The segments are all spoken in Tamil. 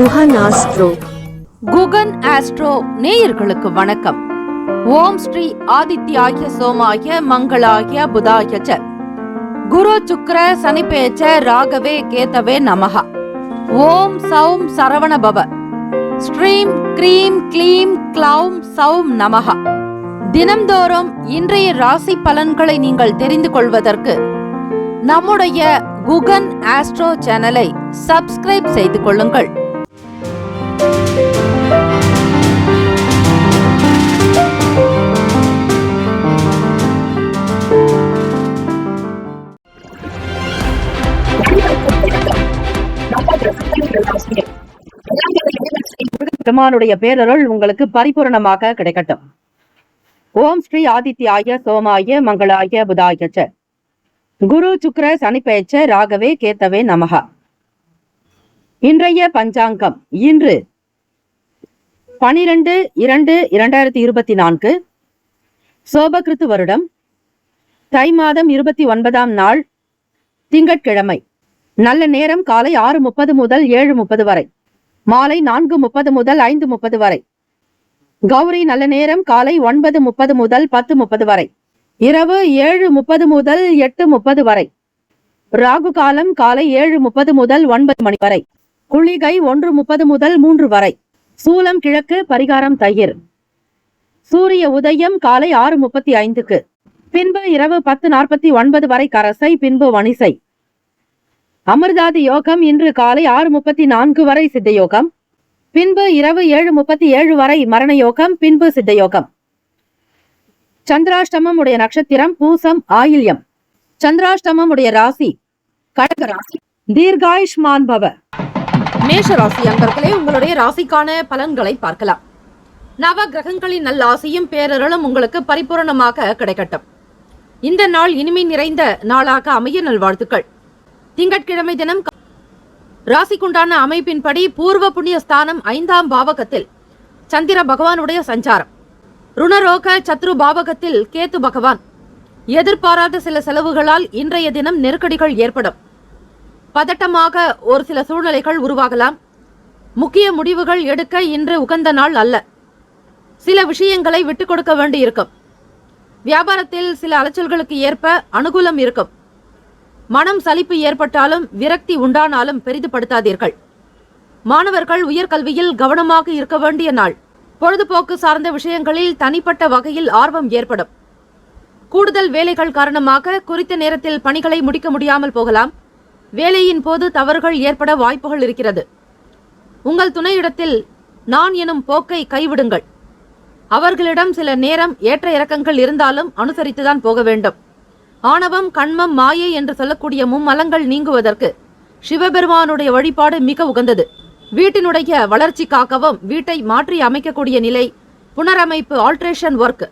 குகன் ஆஸ்ட்ரோ. குகன் ஆஸ்ட்ரோ நேயர்களுக்கு வணக்கம். ஓம் ஸ்ரீ ஆதித்யாய சோமாய மங்களாய புதாய ச குரு சுக்ர சனிபேச்ச ராகவே கேதவே நமஹ. ஓம் சௌம் சரவண பவ ஸ்ரீம் க்ரீம் க்ளீம் க்ளௌம் சௌம் நமஹ. தினம்தோறும் இன்றைய ராசி பலன்களை நீங்கள் தெரிந்து கொள்வதற்கு நம்முடைய குகன் ஆஸ்ட்ரோ சேனலை சப்ஸ்கிரைப் செய்து கொள்ளுங்கள். பெருமானுடைய பேரருள் உங்களுக்கு பரிபூரணமாக கிடைக்கட்டும். ஓம் ஸ்ரீ ஆதித்யாய சோமாய மங்களாய புதாய ச குரு சுக்ர சனிபேச்ச ராகவே கேத்தவே நமஹ. இன்றைய பஞ்சாங்கம் இன்று 12/2/2024 சோபகிருத்து வருடம் தை மாதம் 29ஆம் நாள் திங்கட்கிழமை. நல்ல நேரம் காலை 6:30 முதல் 7:30 வரை, மாலை 4:30 முதல் 5:30 வரை. கௌரி நல்ல நேரம் காலை 9:30 முதல் 10:30 வரை, இரவு 7:30 முதல் 8:30 வரை. ராகு காலம் காலை 7:30 முதல் 9 மணி வரை. குளிகை 1:30 முதல் 3 வரை. சூலம் கிழக்கு, பரிகாரம் தயிர். சூரிய உதயம் காலை 6:35க்கு, பின்பு இரவு 10:49 வரை கரசை, பின்பு வணிசை. அமிர்தாதி யோகம் இன்று காலை 6:34 வரை சித்த யோகம், பின்பு இரவு 7:37 வரை மரண யோகம், பின்பு சித்த யோகம். சந்திராஷ்டமம் உடைய நட்சத்திரம் பூசம் ஆயில்யம். சந்திராஷ்டமம் உடைய ராசி கடக ராசி. தீர்காயுஷ்மான் பவ. மேஷ ராசி அன்பர்களே, உங்களுடைய ராசிக்கான பலன்களை பார்க்கலாம். நவ கிரகங்களின் நல்ல ஆசையும் பேரருளும் உங்களுக்கு பரிபூரணமாக கிடைக்கட்டும். இந்த நாள் இனிமை நிறைந்த நாளாக அமைய நல்வாழ்த்துக்கள். திங்கட்கிழமை தினம் ராசிக்குண்டான அமைப்பின்படி பூர்வ புண்ணிய ஸ்தானம் 5ஆம் பாவகத்தில் சந்திர பகவானுடைய சஞ்சாரம். ருணரோக சத்ரு பாவகத்தில் கேத்து பகவான். எதிர்பாராத சில செலவுகளால் இன்றைய தினம் நெருக்கடிகள் ஏற்படும். பதட்டமாக ஒரு சில சூழ்நிலைகள் உருவாகலாம். முக்கிய முடிவுகள் எடுக்க இன்று உகந்த நாள் அல்ல. சில விஷயங்களை விட்டுக் கொடுக்க வேண்டியிருக்கும். வியாபாரத்தில் சில அலைச்சல்களுக்கு ஏற்ப அனுகூலம் இருக்கும். மனம் சலிப்பு ஏற்பட்டாலும் விரக்தி உண்டானாலும் பெரிதுபடுத்தாதீர்கள். மாணவர்கள் உயர்கல்வியில் கவனமாக இருக்க வேண்டிய நாள். பொழுதுபோக்கு சார்ந்த விஷயங்களில் தனிப்பட்ட வகையில் ஆர்வம் ஏற்படும். கூடுதல் வேலைகள் காரணமாக குறித்த நேரத்தில் பணிகளை முடிக்க முடியாமல் போகலாம். வேலையின் போது தவறுகள் ஏற்பட வாய்ப்புகள் இருக்கிறது. உங்கள் துணையிடத்தில் நான் எனும் போக்கை கைவிடுங்கள். அவர்களிடம் சில நேரம் ஏற்ற இறக்கங்கள் இருந்தாலும் அனுசரித்துதான் போக வேண்டும். ஆணவம், கண்மம், மாயை என்று சொல்லக்கூடிய மும்மலங்கள் நீங்குவதற்கு சிவபெருமானுடைய வழிபாடு மிக உகந்தது. வீட்டினுடைய வளர்ச்சிக்காகவும் வீட்டை மாற்றி அமைக்கக்கூடிய நிலை, புனரமைப்பு, ஆல்ட்ரேஷன் ஒர்க்,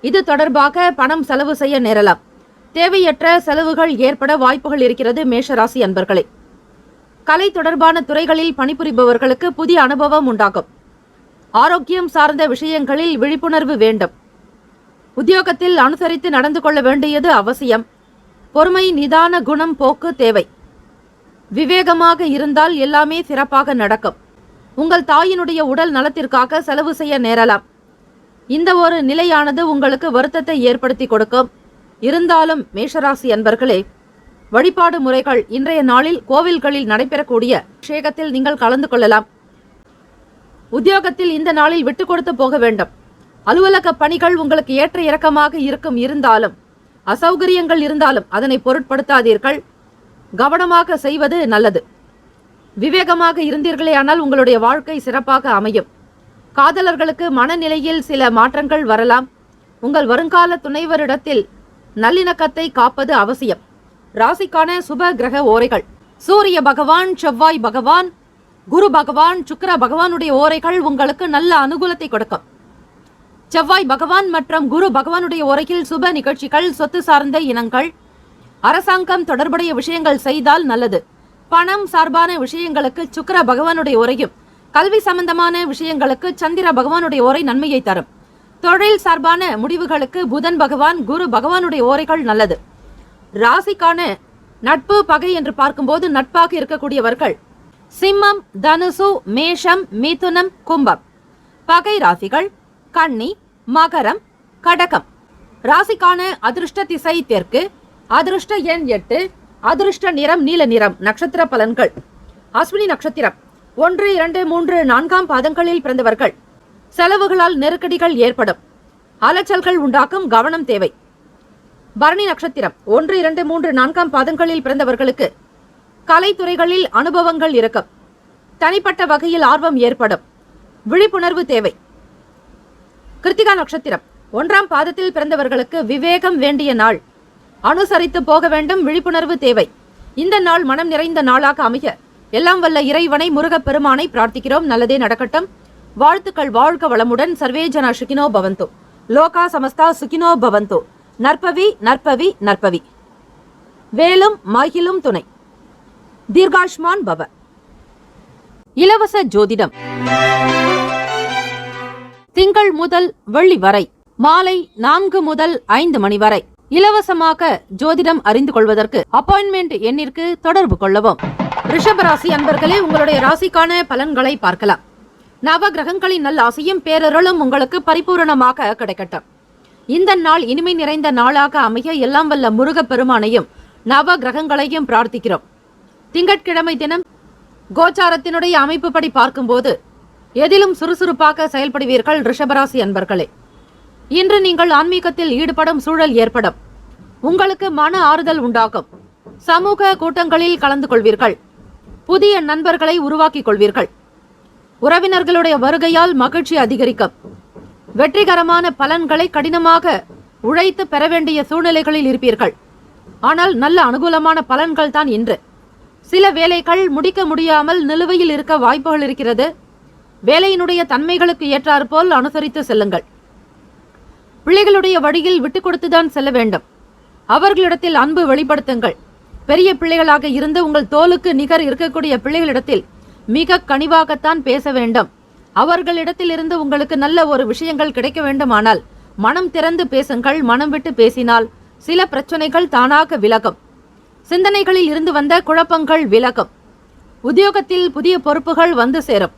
இது தொடர்பாக பணம் செலவு செய்ய நேரலாம். தேவையற்ற செலவுகள் ஏற்பட வாய்ப்புகள் இருக்கிறது. மேஷராசி அன்பர்களே, கலை தொடர்பான துறைகளில் பணிபுரிபவர்களுக்கு புதிய அனுபவம் உண்டாகும். ஆரோக்கியம் சார்ந்த விஷயங்களில் விழிப்புணர்வு வேண்டும். உத்தியோகத்தில் அனுசரித்து நடந்து கொள்ள வேண்டியது அவசியம். பொறுமை, நிதான குணம், போக்கு தேவை. விவேகமாக இருந்தால் எல்லாமே சிறப்பாக நடக்கும். உங்கள் தாயினுடைய உடல் நலத்திற்காக செலவு செய்ய நேரலாம். இந்த ஒரு நிலையானது உங்களுக்கு வருத்தத்தை ஏற்படுத்தி கொடுக்கும். இருந்தாலும் மேஷராசி அன்பர்களே, வழிபாடு முறைகள் இன்றைய நாளில் கோவில்களில் நடைபெறக்கூடிய அபிஷேகத்தில் நீங்கள் கலந்து கொள்ளலாம். உத்தியோகத்தில் இந்த நாளில் விட்டு கொடுத்து போக வேண்டும். அலுவலக பணிகள் உங்களுக்கு ஏற்ற இறக்கமாக இருக்கும். இருந்தாலும் அசௌகரியங்கள் இருந்தாலும் அதனை பொருட்படுத்தாதீர்கள். கவனமாக செய்வது நல்லது. விவேகமாக இருந்தீர்களே ஆனால் உங்களுடைய வாழ்க்கை சிறப்பாக அமையும். காதலர்களுக்கு மனநிலையில் சில மாற்றங்கள் வரலாம். உங்கள் வருங்கால துணைவரிடத்தில் நல்லிணக்கத்தை காப்பது அவசியம். ராசிக்கான சுப கிரக ஓரைகள்: சூரிய பகவான், செவ்வாய் பகவான், குரு பகவான், சுக்கிர பகவானுடைய ஓரைகள் உங்களுக்கு நல்ல அனுகூலத்தை கொடுக்கும். செவ்வாய் பகவான் மற்றும் குரு பகவானுடைய ஓரையில் சுப நிகழ்ச்சிகள், சொத்து சார்ந்த இனங்கள், அரசாங்கம் தொடர்புடைய விஷயங்கள் செய்தால் நல்லது. பணம் சார்பான விஷயங்களுக்கு சுக்கிர பகவானுடைய உரையும், கல்வி சம்பந்தமான விஷயங்களுக்கு சந்திர பகவானுடைய ஓரை நன்மையை தரும். தொழில் சார்பான முடிவுகளுக்கு புதன் பகவான், குரு பகவானுடைய ஓரைகள் நல்லது. ராசிக்கான நட்பு பகை என்று பார்க்கும்போது நட்பாக இருக்கக்கூடியவர்கள் சிம்மம், தனுசு, மேஷம், மிதுனம், கும்பம். பகை ராசிகள் கன்னி, மகரம், கடகம். ராசிக்கான அதிர்ஷ்ட திசை தெற்கு, அதிர்ஷ்ட எண் 8, அதிர்ஷ்ட நிறம் நீல நிறம். நட்சத்திர பலன்கள். அஸ்வினி நட்சத்திரம் 1, 2, 3, 4 பாதங்களில் பிறந்தவர்கள். செலவுகளால் நெருக்கடிகள் ஏற்படும், அலைச்சல்கள் உண்டாக்கும், கவனம் தேவை. பரணி நட்சத்திரம் 1, 2, 3, 4 பாதங்களில் பிறந்தவர்களுக்கு கலைத்துறைகளில் அனுபவங்கள் இருக்கும், தனிப்பட்ட வகையில் ஆர்வம் ஏற்படும், விழிப்புணர்வு தேவை. கிருத்திகா நட்சத்திரம் 1ஆம் பாதத்தில் பிறந்தவர்களுக்கு விவேகம் வேண்டிய நாள், அனுசரித்து போக வேண்டும், விழிப்புணர்வு தேவை. இந்த நாள் மனம் நிறைந்த நாளாக அமைய எல்லாம் வல்ல இறைவனை முருகப்பெருமானை பிரார்த்திக்கிறோம். நல்லதே நடக்கட்டும். வாழ்த்துக்கள். வாழ்க வளமுடன். சர்வே ஜன சுகினோ பவந்து, லோகா சமஸ்தா சுகினோ பவந்து. நற்பவி நற்பவி நற்பவி. வேலும் மகிழும் துணை. தீர்காஷ்மான் பவ. இலவச ஜோதிடம் திங்கள் முதல் வெள்ளி வரை மாலை 4 முதல் 5 மணி வரை இலவசமாக ஜோதிடம் அறிந்து கொள்வதற்கு அப்பாயின்மெண்ட் எண்ணிற்கு தொடர்பு கொள்ளவும். ரிஷபராசி அன்பர்களே, உங்களுடைய ராசிக்கான பலன்களை பார்க்கலாம். நவ கிரகங்களின் நல்ல ஆசையும் பேரருளும் உங்களுக்கு பரிபூரணமாக கிடைக்கட்டும். இந்த நாள் இனிமை நிறைந்த நாளாக அமைய எல்லாம் வல்ல முருகப் பெருமானையும் நவ கிரகங்களையும் பிரார்த்திக்கிறோம். திங்கட்கிழமை தினம் கோச்சாரத்தினுடைய அமைப்புப்படி பார்க்கும்போது எதிலும் சுறுசுறுப்பாக செயல்படுவீர்கள். ரிஷபராசி அன்பர்களே, இன்று நீங்கள் ஆன்மீகத்தில் ஈடுபடும் சூழல் ஏற்படும். உங்களுக்கு மன ஆறுதல் உண்டாகும். சமூக கூட்டங்களில் கலந்து கொள்வீர்கள். புதிய நண்பர்களை உருவாக்கிக் கொள்வீர்கள். உறவினர்களுடைய வருகையால் மகிழ்ச்சி அதிகரிக்கும். வெற்றிகரமான பலன்களை கடினமாக உழைத்து பெற வேண்டிய சூழ்நிலைகளில் இருப்பீர்கள். ஆனால் நல்ல அனுகூலமான பலன்கள் தான் இன்று. சில வேலைகள் முடிக்க முடியாமல் நிலுவையில் இருக்க வாய்ப்புகள் இருக்கிறது. வேலையினுடைய தன்மைகளுக்கு ஏற்றாற்போல் அனுசரித்து செல்லுங்கள். பிள்ளைகளுடைய வழியில் விட்டுக் கொடுத்துதான் செல்ல வேண்டும். அவர்களிடத்தில் அன்பு வெளிப்படுத்துங்கள். பெரிய பிள்ளைகளாக இருந்து உங்கள் தோலுக்கு நிகர் இருக்கக்கூடிய பிள்ளைகளிடத்தில் மிக கனிவாகத்தான் பேச வேண்டும். அவர்களிடத்தில் இருந்து உங்களுக்கு நல்ல ஒரு விஷயங்கள் கிடைக்க வேண்டுமானால் மனம் திறந்து பேசுங்கள். மனம் விட்டு பேசினால் சில பிரச்சனைகள் தானாக விலகும். சிந்தனைகளில் இருந்து வந்த குழப்பங்கள் விலகும். உத்தியோகத்தில் புதிய பொறுப்புகள் வந்து சேரும்.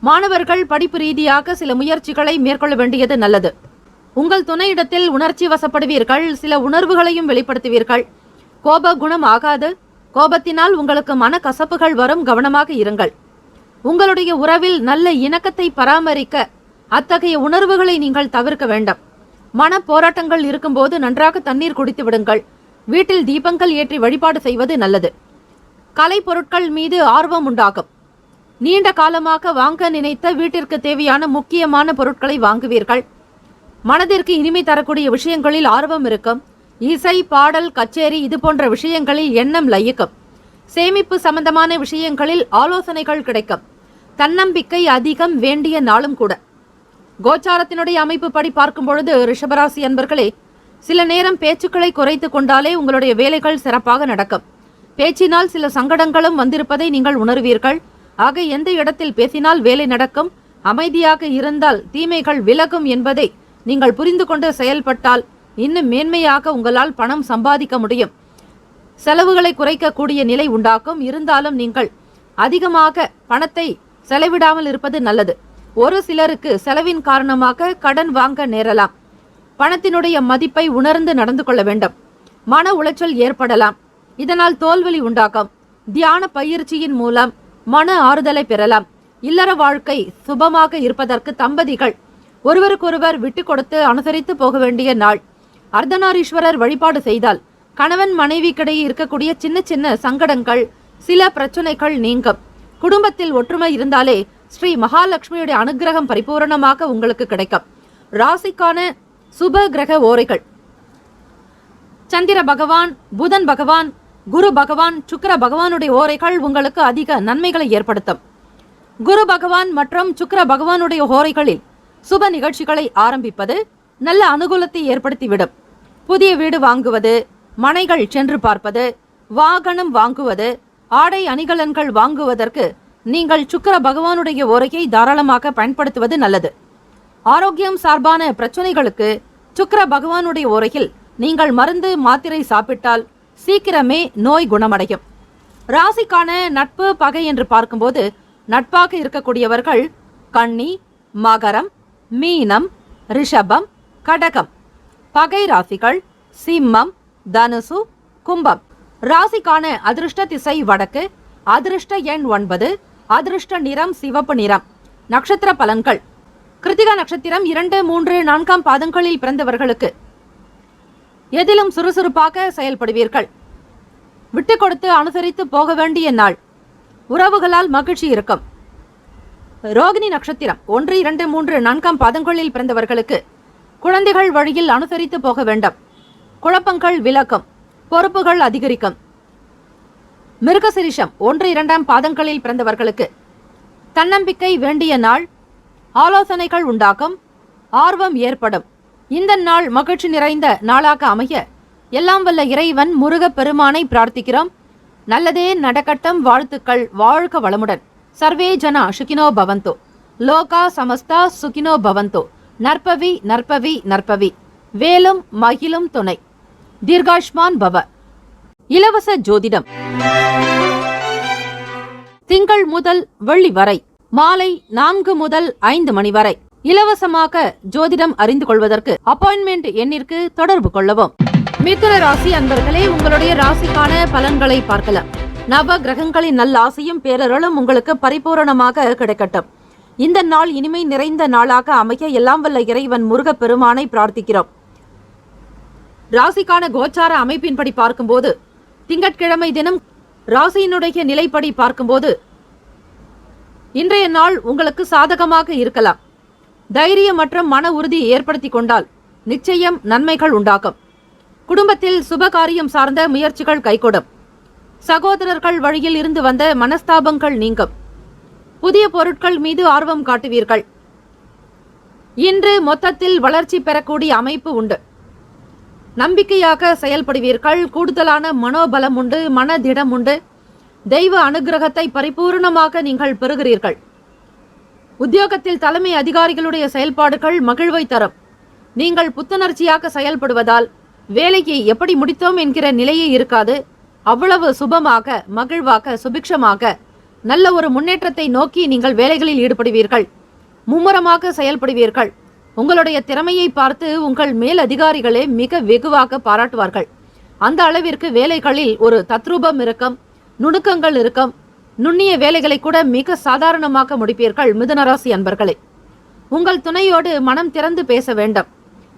மாணவர்கள் படிப்பு ரீதியாக சில முயற்சிகளை மேற்கொள்ள வேண்டியது நல்லது. உங்கள் துணையிடத்தில் உணர்ச்சி வசப்படுவீர்கள். சில உணர்வுகளையும் வெளிப்படுத்துவீர்கள். கோப குணம் ஆகாது. கோபத்தினால் உங்களுக்கு மன கசப்புகள் வரும். கவனமாக இருங்கள். உங்களுடைய உறவில் நல்ல இணக்கத்தை பராமரிக்க அத்தகைய உணர்வுகளை நீங்கள் தவிர்க்க வேண்டும். மன போராட்டங்கள் இருக்கும்போது நன்றாக தண்ணீர் குடித்து விடுங்கள். வீட்டில் தீபங்கள் ஏற்றி வழிபாடு செய்வது நல்லது. கலை பொருட்கள் மீது ஆர்வம் உண்டாகும். நீண்ட காலமாக வாங்க நினைத்த வீட்டிற்கு தேவையான முக்கியமான பொருட்களை வாங்குவீர்கள். மனதிற்கு இனிமை தரக்கூடிய விஷயங்களில் ஆர்வம் இருக்கும். இசை, பாடல், கச்சேரி இது போன்ற விஷயங்களில் எண்ணம் லயிக்கும். சேமிப்பு சம்பந்தமான விஷயங்களில் ஆலோசனைகள் கிடைக்கும். தன்னம்பிக்கை அதிகம் வேண்டிய நாளும் கூட. கோச்சாரத்தினுடைய அமைப்பு படி பார்க்கும் பொழுது ரிஷபராசி அன்பர்களே, சில நேரம் பேச்சுக்களை குறைத்து கொண்டாலே உங்களுடைய வேலைகள் சிறப்பாக நடக்கும். பேச்சினால் சில சங்கடங்களும் வந்திருப்பதை நீங்கள் உணர்வீர்கள். ஆக எந்த இடத்தில் பேசினால் வேலை நடக்கும், அமைதியாக இருந்தால் தீமைகள் விலகும் என்பதை நீங்கள் புரிந்து கொண்டு செயல்பட்டால் இன்னும் மேன்மையாக உங்களால் பணம் சம்பாதிக்க முடியும். செலவுகளை குறைக்கக்கூடிய நிலை உண்டாக்கும். இருந்தாலும் நீங்கள் அதிகமாக பணத்தை செலவிடாமல் இருப்பது நல்லது. ஒரு சிலருக்கு செலவின் காரணமாக கடன் வாங்க நேரலாம். பணத்தினுடைய மதிப்பை உணர்ந்து நடந்து கொள்ள வேண்டும். மன உளைச்சல் ஏற்படலாம். இதனால் தோல்வலி உண்டாகும். தியான பயிற்சியின் மூலம் மன ஆறுதலை பெறலாம். இல்லற வாழ்க்கை சுபமாக இருப்பதற்கு தம்பதிகள் ஒருவருக்கொருவர் விட்டு கொடுத்து அனுசரித்து போக வேண்டிய நாள். அர்த்தநாரீஸ்வரர் வழிபாடு செய்தால் கணவன் மனைவிக்கிடையே இருக்கக்கூடிய சின்ன சின்ன சங்கடங்கள், சில பிரச்சனைகள் நீங்கும். குடும்பத்தில் ஒற்றுமை இருந்தாலே ஸ்ரீ மகாலட்சுமியுடைய அனுகிரகம் பரிபூரணமாக உங்களுக்கு கிடைக்கும். ராசிக்கான சுப கிரக ஓரைகள்: சந்திர பகவான், புதன் பகவான், குரு பகவான், சுக்கிர பகவானுடைய ஓரைகள் உங்களுக்கு அதிக நன்மைகளை ஏற்படுத்தும். குரு பகவான் மற்றும் சுக்கிர பகவானுடைய ஓரைகளில் சுப நிகழ்ச்சிகளை ஆரம்பிப்பது நல்ல அனுகூலத்தை ஏற்படுத்திவிடும். புதிய வீடு வாங்குவது, மனைகள் சென்று பார்ப்பது, வாகனம் வாங்குவது, ஆடை அணிகலன்கள் வாங்குவதற்கு நீங்கள் சுக்கிர பகவானுடைய ஓரையை தாராளமாக பயன்படுத்துவது நல்லது. ஆரோக்கியம் சார்பான பிரச்சனைகளுக்கு சுக்கிர பகவானுடைய ஓரையில் நீங்கள் மருந்து மாத்திரை சாப்பிட்டால் சீக்கிரமே நோய் குணமடையும். ராசிக்கான நட்பு பகை என்று பார்க்கும்போது நட்பாக இருக்கக்கூடியவர்கள் கன்னி, மகரம், மீனம், ரிஷபம், கடகம். பகை ராசிகள் சிம்மம், தனுசு, கும்பம். ராசிக்கான அதிர்ஷ்ட திசை வடக்கு, அதிர்ஷ்ட எண் 9, அதிர்ஷ்ட நிறம் சிவப்பு நிறம். நட்சத்திர பலன்கள். கிருத்திகா நட்சத்திரம் 2, 3, 4 பாதங்களில் பிறந்தவர்களுக்கு எதிலும் சுறுசுறுப்பாக செயல்படுவீர்கள். விட்டு கொடுத்து அனுசரித்து போக வேண்டிய நாள். உறவுகளால் மகிழ்ச்சி இருக்கும். ரோகிணி நட்சத்திரம் 1, 2, 3, 4 பாதங்களில் பிறந்தவர்களுக்கு குழந்தைகள் வழியில் அனுசரித்து போக வேண்டும். குழப்பங்கள் விலக்கும். பொறுப்புகள் அதிகரிக்கும். மிருகசிரிஷம் 1, 2 பாதங்களில் பிறந்தவர்களுக்கு தன்னம்பிக்கை வேண்டிய நாள். ஆலோசனைகள் உண்டாகும். ஆர்வம் ஏற்படும். இந்த நாள் மகிழ்ச்சி நிறைந்த நாளாக அமைய எல்லாம் வல்ல இறைவன் முருகப் பெருமானை பிரார்த்திக்கிறோம். நல்லதே நடக்கட்டும். வாழ்த்துக்கள். வாழ்க வளமுடன். சர்வே ஜனா சுகினோ பவந்தோ. லோகா சமஸ்தா சுகினோ பவந்தோ. நற்பவி நற்பவி நற்பவி. வேலும் மகிழும் துணை. தீர்காஷ்மான் பவ. இலவச ஜோதிடம் திங்கள் முதல் வெள்ளி வரை மாலை 4 முதல் 5 மணி வரை இலவசமாக ஜோதிடம் அறிந்து கொள்வதற்கு அப்பாயின்மெண்ட் எண்ணிற்கு தொடர்பு கொள்ளவும். மிதுன ராசி அன்பர்களே, உங்களுடைய ராசிக்கான பலன்களை பார்க்கலாம். நவ கிரகங்களின் நல்ல ஆசையும் பேரருளும் உங்களுக்கு பரிபூரணமாக கிடைக்கட்டும். இந்த நாள் இனிமை நிறைந்த நாளாக அமைய எல்லாம் வல்ல இறைவன் முருகப் பெருமானை பிரார்த்திக்கிறோம். ராசிக்கான கோச்சார அமைப்பின்படி பார்க்கும்போது திங்கட்கிழமை தினம் ராசியினுடைய நிலைப்படி பார்க்கும்போது இன்றைய நாள் உங்களுக்கு சாதகமாக இருக்கலாம். தைரியம் மற்றும் மன உறுதியை ஏற்படுத்தி கொண்டால் நிச்சயம் நன்மைகள் உண்டாகும். குடும்பத்தில் சுபகாரியம் சார்ந்த முயற்சிகள் கைகூடும். சகோதரர்கள் வழியில் இருந்து வந்த மனஸ்தாபங்கள் நீங்கும். புதிய பொருட்கள் மீது ஆர்வம் காட்டுவீர்கள். இன்று மொத்தத்தில் வளர்ச்சி பெறக்கூடிய அமைப்பு உண்டு. நம்பிக்கையாக செயல்படுவீர்கள். கூடுதலான மனோபலம் உண்டு. மனதிடம் உண்டு. தெய்வ அனுகிரகத்தை பரிபூர்ணமாக நீங்கள் பெறுகிறீர்கள். உத்தியோகத்தில் தலைமை அதிகாரிகளுடைய செயல்பாடுகள் மகிழ்வை தரும். நீங்கள் புத்துணர்ச்சியாக செயல்படுவதால் வேலையை எப்படி முடித்தோம் என்கிற நிலையே இருக்காது. அவ்வளவு சுபமாக, மகிழ்வாக, சுபிக்ஷமாக நல்ல ஒரு முன்னேற்றத்தை நோக்கி நீங்கள் வேலைகளில் ஈடுபடுவீர்கள். மும்முரமாக செயல்படுவீர்கள். உங்களுடைய திறமையை பார்த்து உங்கள் மேல் அதிகாரிகளே மிக வெகுவாக பாராட்டுவார்கள். அந்த அளவிற்கு வேலைகளில் ஒரு தத்ரூபம் இருக்கும். நுணுக்கங்கள் இருக்கும். நுண்ணிய வேலைகளை கூட மிக சாதாரணமாக முடிப்பீர்கள். மிதுனராசி அன்பர்களே, உங்கள் துணையோடு மனம் திறந்து பேச வேண்டும்.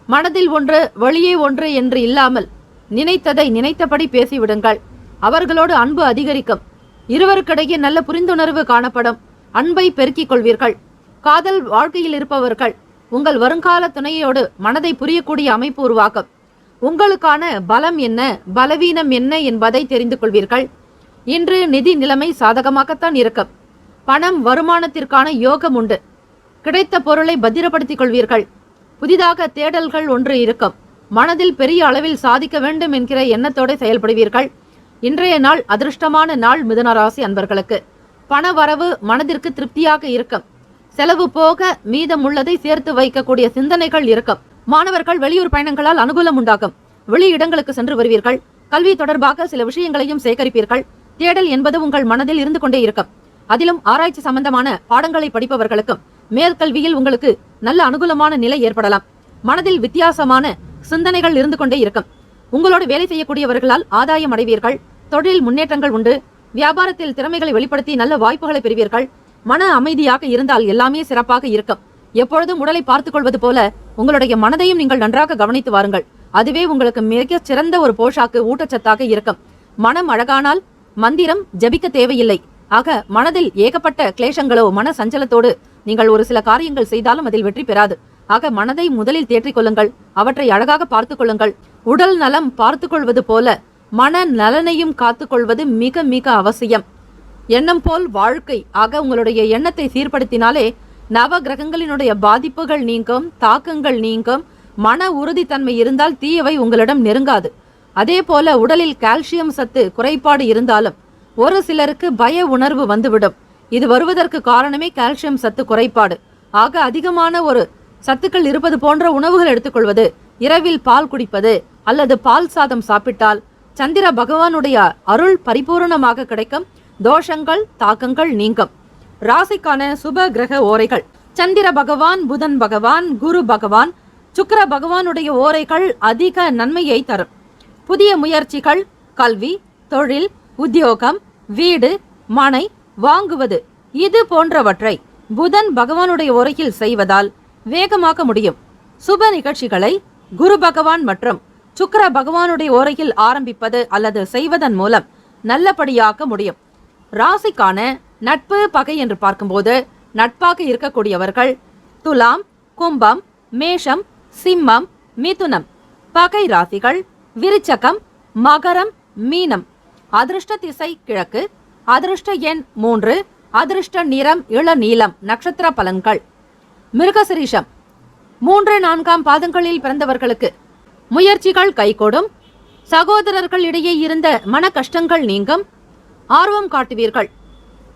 மனதில் ஒன்று வெளியே ஒன்று என்று இல்லாமல் நினைத்ததை நினைத்தபடி பேசிவிடுங்கள். அவர்களோடு அன்பு அதிகரிக்கும். இருவருக்கிடையே நல்ல புரிந்துணர்வு காணப்படும். அன்பை பெருக்கிக் கொள்வீர்கள். காதல் வாழ்க்கையில் இருப்பவர்கள் உங்கள் வருங்கால துணையோடு மனதை புரியக்கூடிய அமைப்பு உருவாக்கும். உங்களுக்கான பலம் என்ன, பலவீனம் என்ன என்பதை தெரிந்து கொள்வீர்கள். இன்று நிதி நிலைமை சாதகமாகத்தான் இருக்கும். பணம் வருமானத்திற்கான யோகம் உண்டு. கிடைத்த பொருளை பத்திரப்படுத்திக் கொள்வீர்கள். புதிதாக தேடல்கள் ஒன்று இருக்கும். மனதில் பெரிய அளவில் சாதிக்க வேண்டும் என்கிற எண்ணத்தோடு செயல்படுவீர்கள். இன்றைய நாள் அதிர்ஷ்டமான நாள் மிதுனராசி அன்பர்களுக்கு. பண வரவு மனதிற்கு திருப்தியாக இருக்கும். செலவு போக மீதம் உள்ளதை சேர்த்து வைக்கக்கூடிய சிந்தனைகள் இருக்கும். மாணவர்கள் வெளியூர் பயணங்களால் அனுகூலம் உண்டாகும். வெளி இடங்களுக்கு சென்று வருவீர்கள். கல்வி தொடர்பாக சில விஷயங்களையும் சேகரிப்பீர்கள். தேடல் என்பது உங்கள் மனதில் இருந்து கொண்டே இருக்கும். அதிலும் ஆராய்ச்சி சம்பந்தமான பாடங்களை படிப்பவர்களுக்கும் மேற்கல்வியில் உங்களுக்கு நல்ல அனுகூலமான நிலை ஏற்படலாம். மனதில் வித்தியாசமான சிந்தனைகள் இருந்து கொண்டே இருக்கும். உங்களோடு வேலை செய்யக்கூடியவர்களால் ஆதாயம் அடைவீர்கள். தொழில் முன்னேற்றங்கள் உண்டு. வியாபாரத்தில் திறமைகளை வெளிப்படுத்தி நல்ல வாய்ப்புகளை பெறுவீர்கள். மன அமைதியாக இருந்தால் எல்லாமே சிறப்பாக இருக்கும். எப்பொழுதும் உடலை பார்த்துக் கொள்வது போல உங்களுடைய மனதையும் நீங்கள் நன்றாக கவனித்து வாருங்கள். அதுவே உங்களுக்கு மிக சிறந்த ஒரு போஷாக்கு, ஊட்டச்சத்தாக இருக்கும். மனம் அழகானால் மந்திரம் ஜபிக்க தேவையில்லை. ஆக மனதில் ஏகப்பட்ட கிளேசங்களோ மன சஞ்சலத்தோடு நீங்கள் ஒரு சில காரியங்கள் செய்தாலும் அதில் வெற்றி பெறாது. ஆக மனதை முதலில் தேற்றிக் கொள்ளுங்கள். அவற்றை அழகாக பார்த்துக் கொள்ளுங்கள். உடல் நலம் பார்த்துக் கொள்வது போல மன நலனையும் காத்துக்கொள்வது மிக மிக அவசியம். எண்ணம் போல் வாழ்க்கை. ஆக உங்களுடைய எண்ணத்தை சீர்படுத்தினாலே நவ கிரகங்களினுடைய பாதிப்புகள் நீங்கும், தாக்கங்கள் நீங்கும். மன உறுதித்தன்மை இருந்தால் தீயவை உங்களிடம் நெருங்காது. அதே போல உடலில் கால்சியம் சத்து குறைபாடு இருந்தாலும் ஒரு சிலருக்கு பய உணர்வு வந்துவிடும். இது வருவதற்கு காரணமே கால்சியம் சத்து குறைபாடு. ஆக அதிகமான ஒரு சத்துக்கள் இருப்பது போன்ற உணவுகள் எடுத்துக்கொள்வது, இரவில் பால் குடிப்பது அல்லது பால் சாதம் சாப்பிட்டால் சந்திர பகவானுடைய அருள் பரிபூர்ணமாக கிடைக்கும். தோஷங்கள் தாக்கங்கள் நீங்கும். ராசிக்கான சுப கிரக ஓரைகள். சந்திர பகவான், புதன் பகவான், குரு பகவான், சுக்கிர பகவானுடைய ஓரைகள் அதிக நன்மையை தரும். புதிய முயற்சிகள், கல்வி, தொழில், உத்தியோகம், வீடு, மனை வாங்குவது இது போன்றவற்றை புதன் பகவானுடைய ஓரையில் செய்வதால் வேகமாக்க முடியும். சுப நிகழ்ச்சிகளை குரு பகவான் மற்றும் சுக்கிர பகவானுடைய ஓரையில் ஆரம்பிப்பது அல்லது செய்வதன் மூலம் நல்லபடியாக்க முடியும். ராசிக்கான நட்பு பகை என்று பார்க்கும்போது நட்பாக இருக்கக்கூடியவர்கள் துலாம், கும்பம், மேஷம், சிம்மம், மிதுனம். பகை ராசிகள் விருச்சகம், மகரம், மீனம். அதிர்ஷ்ட திசை கிழக்கு. அதிர்ஷ்ட எண் 3. அதிர்ஷ்ட நிறம் இளநீலம். நட்சத்திர பலன்கள். மிருகசிரீஷம் 3-4 பாதங்களில் பிறந்தவர்களுக்கு முயற்சிகள் கைகூடும். சகோதரர்கள் இடையே இருந்த மன கஷ்டங்கள் நீங்கும். ஆர்வம் காட்டுவீர்கள்.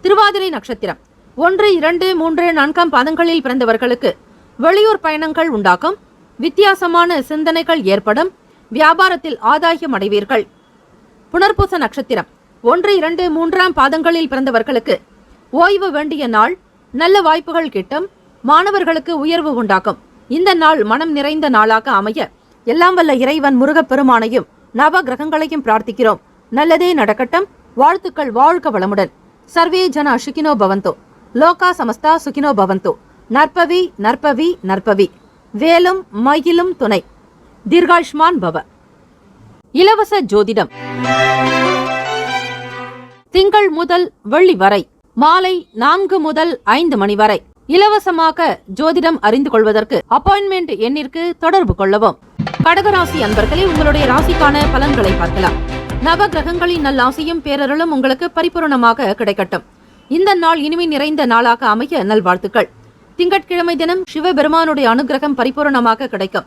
திருவாதிரை நட்சத்திரம் 1, 2, 3, 4 பாதங்களில் பிறந்தவர்களுக்கு வெளியூர் பயணங்கள் உண்டாகும். வித்தியாசமான சிந்தனைகள் ஏற்படும். வியாபாரத்தில் ஆதாயம் அடைவீர்கள். புனர்பூச நட்சத்திரம் 1, 2, 3 பாதங்களில் பிறந்தவர்களுக்கு ஓய்வு வேண்டிய நாள். நல்ல வாய்ப்புகள் கிட்டும். மாணவர்களுக்கு உயர்வு உண்டாகும். இந்த நாள் மனம் நிறைந்த நாளாக அமைய எல்லாம் வல்ல இறைவன் முருகப்பெருமானையும் நவ கிரகங்களையும் பிரார்த்திக்கிறோம். நல்லதே நடக்கட்டும். வாழ்த்துக்கள். வாழ்க வளமுடன். சர்வே ஜன சுகினோ பவந்தோ. லோகா சமஸ்தா சுகினோ பவந்தோ. நற்பவி நற்பவி நற்பவி. வேலும் மயிலும் துணை. தீர்காயுஷ்மான் பவ. இலவச ஜோதிடம் திங்கள் முதல் வெள்ளி வரை மாலை 4 முதல் 5 மணி வரை இலவசமாக ஜோதிடம் அறிந்து கொள்வதற்கு அப்பாயின்மெண்ட் எண்ணிற்கு தொடர்பு கொள்ளவும். கடகராசி அன்பர்களே, உங்களுடைய ராசிக்கான பலன்களை பார்க்கலாம். நவ கிரகங்களின் நல்லாசியும் பேரருளும் உங்களுக்கு பரிபூர்ணமாக கிடைக்கட்டும். இந்த நாள் இனிமை நிறைந்த நாளாக அமைய நல்வாழ்த்துக்கள். திங்கட்கிழமை தினம் சிவபெருமானுடைய அனுகிரகம் பரிபூர்ணமாக கிடைக்கும்.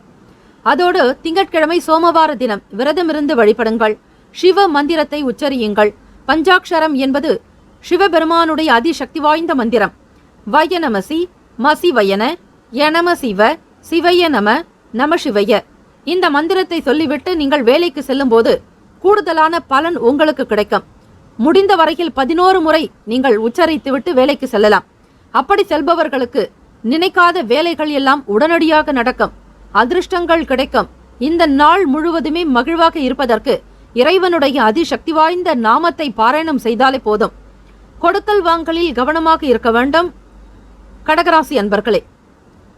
அதோடு திங்கட்கிழமை சோமவார தினம் விரதமிருந்து வழிபடுங்கள். சிவ மந்திரத்தை உச்சரியுங்கள். பஞ்சாட்சரம் என்பது சிவபெருமானுடைய அதிசக்தி வாய்ந்த மந்திரம். வய நமசி, மசி வயன, யனம சிவ, சிவய நம, நம சிவய. இந்த மந்திரத்தை சொல்லிவிட்டு நீங்கள் வேலைக்கு செல்லும் போது கூடுதலான பலன் உங்களுக்கு கிடைக்கும். முடிந்த வரையில் 11 முறை நீங்கள் உச்சரித்துவிட்டு வேலைக்கு செல்லலாம். அப்படி செல்பவர்களுக்கு நினைக்காத வேலைகள் எல்லாம் உடனடியாக நடக்கும். அதிர்ஷ்டங்கள் கிடைக்கும். இந்த நாள் முழுவதுமே மகிழ்வாக இருப்பதற்கு இறைவனுடைய அதிசக்தி வாய்ந்த நாமத்தை பாராயணம் செய்தாலே போதும். கொடுக்கல் வாங்கலில் கவனமாக இருக்க வேண்டும். கடகராசி அன்பர்களே,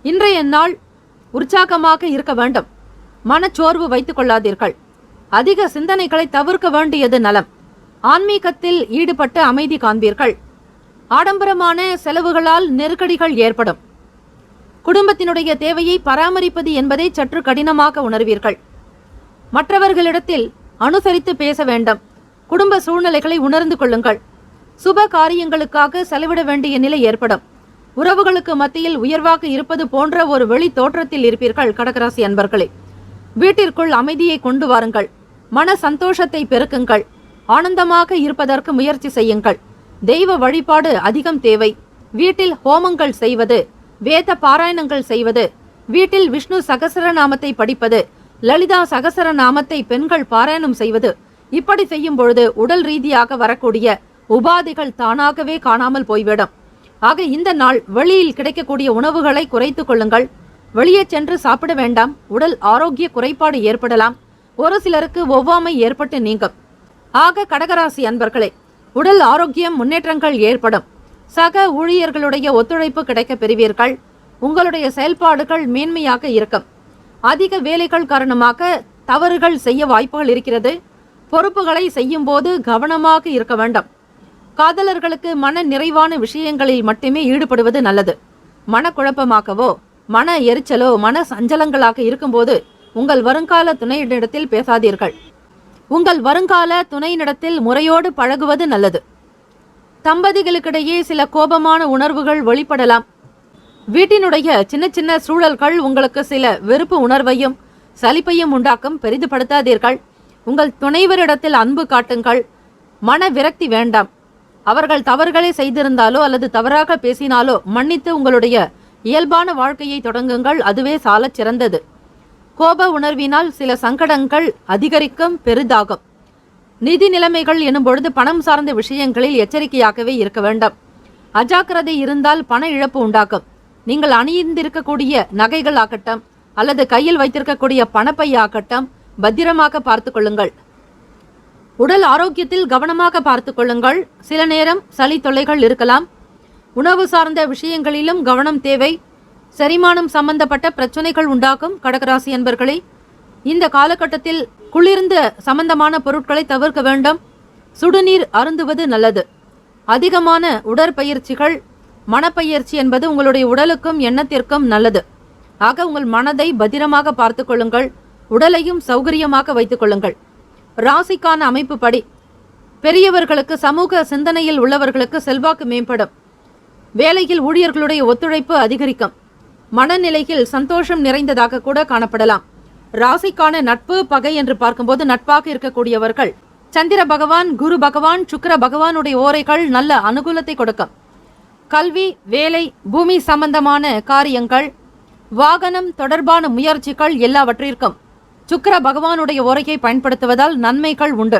இன்றைய நாள் உற்சாகமாக இருக்க வேண்டும். மனச்சோர்வு வைத்துக் கொள்ளாதீர்கள். அதிக சிந்தனைகளை தவிர்க்க வேண்டியது நலம். ஆன்மீகத்தில் ஈடுபட்டு அமைதி காண்பீர்கள். ஆடம்பரமான செலவுகளால் நெருக்கடிகள் ஏற்படும். குடும்பத்தினுடைய தேவையை பராமரிப்பது என்பதை சற்று கடினமாக உணர்வீர்கள். மற்றவர்களிடத்தில் அனுசரித்து பேச வேண்டும். குடும்ப சூழ்நிலைகளை உணர்ந்து கொள்ளுங்கள். சுப காரியங்களுக்காக செலவிட வேண்டிய நிலை ஏற்படும். உறவுகளுக்கு மத்தியில் உயர்வாக இருப்பது போன்ற ஒரு வெளி தோற்றத்தில் இருப்பீர்கள். கடகராசி அன்பர்களே, வீட்டிற்குள் அமைதியை கொண்டு வாருங்கள். மன சந்தோஷத்தை பெருக்குங்கள். ஆனந்தமாக இருப்பதற்கு முயற்சி செய்யுங்கள். தெய்வ வழிபாடு அதிகம் தேவை. வீட்டில் ஹோமங்கள் செய்வது, வேத பாராயணங்கள் செய்வது, வீட்டில் விஷ்ணு சகசரநாமத்தை படிப்பது, லலிதா சகசரநாமத்தை பெண்கள் பாராயணம் செய்வது, இப்படி செய்யும் பொழுது உடல் ரீதியாக வரக்கூடிய உபாதைகள் தானாகவே காணாமல் போய்விடும். ஆக இந்த நாள் வெளியில் கிடைக்கக்கூடிய உணவுகளை குறைத்துக் கொள்ளுங்கள். வெளியே சென்று சாப்பிட வேண்டாம். உடல் ஆரோக்கிய குறைபாடு ஏற்படலாம். ஒரு சிலருக்கு ஒவ்வாமை ஏற்பட்டு நீங்கும். ஆக கடகராசி அன்பர்களே, உடல் ஆரோக்கியம் முன்னேற்றங்கள் ஏற்படும். சக ஊழியர்களுடைய ஒத்துழைப்பு கிடைக்க பெறுவீர்கள். உங்களுடைய செயல்பாடுகள் மேன்மையாக இருக்கும். அதிக வேலைகள் காரணமாக தவறுகள் செய்ய வாய்ப்புகள் இருக்கிறது. பொறுப்புகளை செய்யும் போது கவனமாக இருக்க வேண்டும். காதலர்களுக்கு மன நிறைவான விஷயங்களில் மட்டுமே ஈடுபடுவது நல்லது. மனக்குழப்பமாகவோ மன எரிச்சலோ மன சஞ்சலங்களாக இருக்கும்போது உங்கள் வருங்கால துணையினிடத்தில் பேசாதீர்கள். உங்கள் வருங்கால துணையினிடத்தில் முறையோடு பழகுவது நல்லது. தம்பதிகளுக்கிடையே சில கோபமான உணர்வுகள் வெளிப்படலாம். வீட்டினுடைய சின்ன சின்ன சூழல்கள் உங்களுக்கு சில வெறுப்பு உணர்வையும் சலிப்பையும் உண்டாக்கும். பெரிதுபடுத்தாதீர்கள். உங்கள் துணைவரிடத்தில் அன்பு காட்டுங்கள். மன விரக்தி வேண்டாம். அவர்கள் தவறுகளை செய்திருந்தாலோ அல்லது தவறாக பேசினாலோ மன்னித்து உங்களுடைய இயல்பான வாழ்க்கையை தொடங்குங்கள். அதுவே சாலச் சிறந்தது. கோப உணர்வினால் சில சங்கடங்கள் அதிகரிக்கும், பெரிதாகும். நிதி நிலைமைகள் எனும் பொழுது பணம் சார்ந்த விஷயங்களில் எச்சரிக்கையாகவே இருக்க வேண்டும். அஜாக்கிரதை இருந்தால் பண இழப்பு உண்டாக்கும். நீங்கள் அணிந்திருக்கக்கூடிய நகைகள் ஆகட்டும் அல்லது கையில் வைத்திருக்கக்கூடிய பணப்பை ஆகட்டும் பத்திரமாக பார்த்து கொள்ளுங்கள். உடல் ஆரோக்கியத்தில் கவனமாக பார்த்து கொள்ளுங்கள். சில நேரம் சளி தொல்லைகள் இருக்கலாம். உணவு சார்ந்த விஷயங்களிலும் கவனம் தேவை. செரிமானம் சம்பந்தப்பட்ட பிரச்சனைகள் உண்டாகும். கடகராசி அன்பர்களே, இந்த காலகட்டத்தில் குளிர்ந்த சம்பந்தமான பொருட்களை தவிர்க்க வேண்டும். சுடுநீர் அருந்துவது நல்லது. அதிகமான உடற்பயிற்சிகள், மனப்பயிற்சி என்பது உங்களுடைய உடலுக்கும் எண்ணத்திற்கும் நல்லது. ஆக உங்கள் மனதை பத்திரமாக பார்த்து கொள்ளுங்கள். உடலையும் சௌகரியமாக வைத்துக் கொள்ளுங்கள். ராசிக்கான அமைப்பு படி பெரியவர்களுக்கு, சமூக சிந்தனையில் உள்ளவர்களுக்கு செல்வாக்கு மேம்படும். வேலையில் ஊழியர்களுடைய ஒத்துழைப்பு அதிகரிக்கும். மனநிலையில் சந்தோஷம் நிறைந்ததாக கூட காணப்படலாம். ராசிக்கான நட்பு பகை என்று பார்க்கும்போது நட்பாக இருக்கக்கூடியவர்கள் சந்திர பகவான், குரு பகவான், சுக்கிர பகவானுடைய ஓரைகள் நல்ல அனுகூலத்தை கொடுக்கும். கல்வி, வேலை, பூமி சம்பந்தமான காரியங்கள், வாகனம் தொடர்பான முயற்சிகள் எல்லாவற்றிற்கும் சுக்கிர பகவானுடைய ஓரையை பயன்படுத்துவதால் நன்மைகள் உண்டு.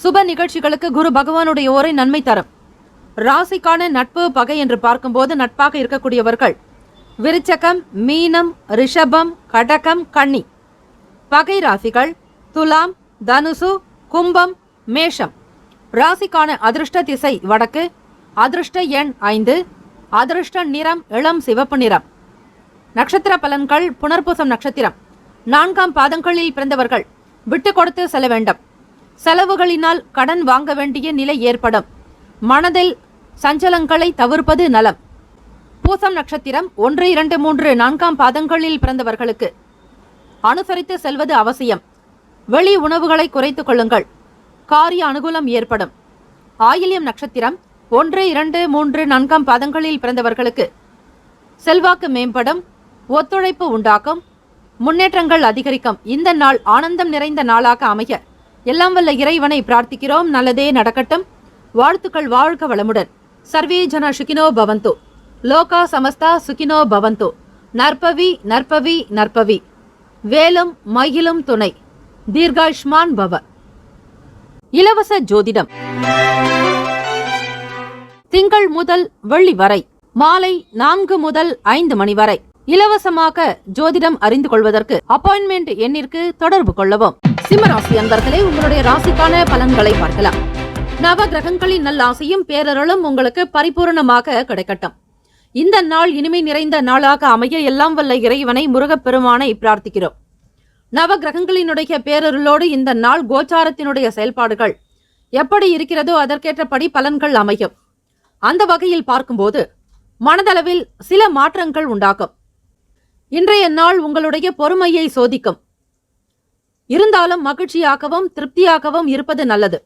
சுப நிகழ்ச்சிகளுக்கு குரு பகவானுடைய ஓரை நன்மை தரும். ராசிக்கான நட்பு பகை என்று பார்க்கும்போது நட்பாக இருக்கக்கூடியவர்கள் விருச்சகம், மீனம், ரிஷபம், கடகம், கன்னி. பகை ராசிகள் துலாம், தனுசு, கும்பம், மேஷம். ராசிக்கான அதிர்ஷ்ட திசை வடக்கு. அதிர்ஷ்ட எண் 5. அதிர்ஷ்ட நிறம் இளம் சிவப்பு நிறம். நட்சத்திர பலன்கள் புனர்பூசம் நட்சத்திரம் 4ஆம் பாதங்களில் பிறந்தவர்கள் விட்டு கொடுத்து செல்ல வேண்டும். செலவுகளினால் கடன் வாங்க வேண்டிய நிலை ஏற்படும். மனதில் சஞ்சலங்களை தவிர்ப்பது நலம். பூசம் நட்சத்திரம் 1, 2, 3, 4ஆம் பாதங்களில் பிறந்தவர்களுக்கு அனுசரித்து செல்வது அவசியம். வெளி உணவுகளை குறைத்துக் கொள்ளுங்கள். காரிய அனுகூலம் ஏற்படும். ஆயில்யம் நட்சத்திரம் 1, 2, 3, 4ஆம் பாதங்களில் பிறந்தவர்களுக்கு செல்வாக்கு மேம்படும். ஒத்துழைப்பு உண்டாக்கும். முன்னேற்றங்கள் அதிகரிக்கும். இந்த நாள் ஆனந்தம் நிறைந்த நாளாக அமைய எல்லாம் வல்ல இறைவனை பிரார்த்திக்கிறோம். நல்லதே நடக்கட்டும். வாழ்த்துக்கள். வாழ்க வளமுடன். சர்வே ஜன சுகினோ பவந்து. லோகா சமஸ்தா சுகினோ பவந்து. நற்பவி நற்பவி நற்பவி. வேலும் மயிலும் துணை. தீர்காயுஷ்மான் பவ. இலவச ஜோதிடம் திங்கள் முதல் வெள்ளி வரை மாலை 4 முதல் 5 மணி வரை இலவசமாக ஜோதிடம் அறிந்து கொள்வதற்கு அப்பாயின்மெண்ட் எண்ணிற்கு தொடர்பு கொள்ளவும். சிம்மராசி அன்பர்களே, உங்களுடைய ராசிக்கான பலன்களை பார்க்கலாம். நவ கிரகங்களின் நல்லாசையும் பேரருளும் உங்களுக்கு பரிபூர்ணமாக கிடைக்கட்டும். இந்த நாள் இனிமை நிறைந்த நாளாக அமைய எல்லாம் வல்ல இறைவனை, முருகப்பெருமானை பிரார்த்திக்கிறோம். நவ கிரகங்களினுடைய பேரருளோடு இந்த நாள் கோச்சாரத்தினுடைய செயல்பாடுகள் எப்படி இருக்கிறதோ அதற்கேற்றபடி பலன்கள் அமையும். அந்த வகையில் பார்க்கும்போது மனதளவில் சில மாற்றங்கள் உண்டாகும். இன்றைய நாள் உங்களுடைய பொறுமையை சோதிக்கும். இருந்தாலும் மகிழ்ச்சியாகவும் திருப்தியாகவும் இருப்பது நல்லது.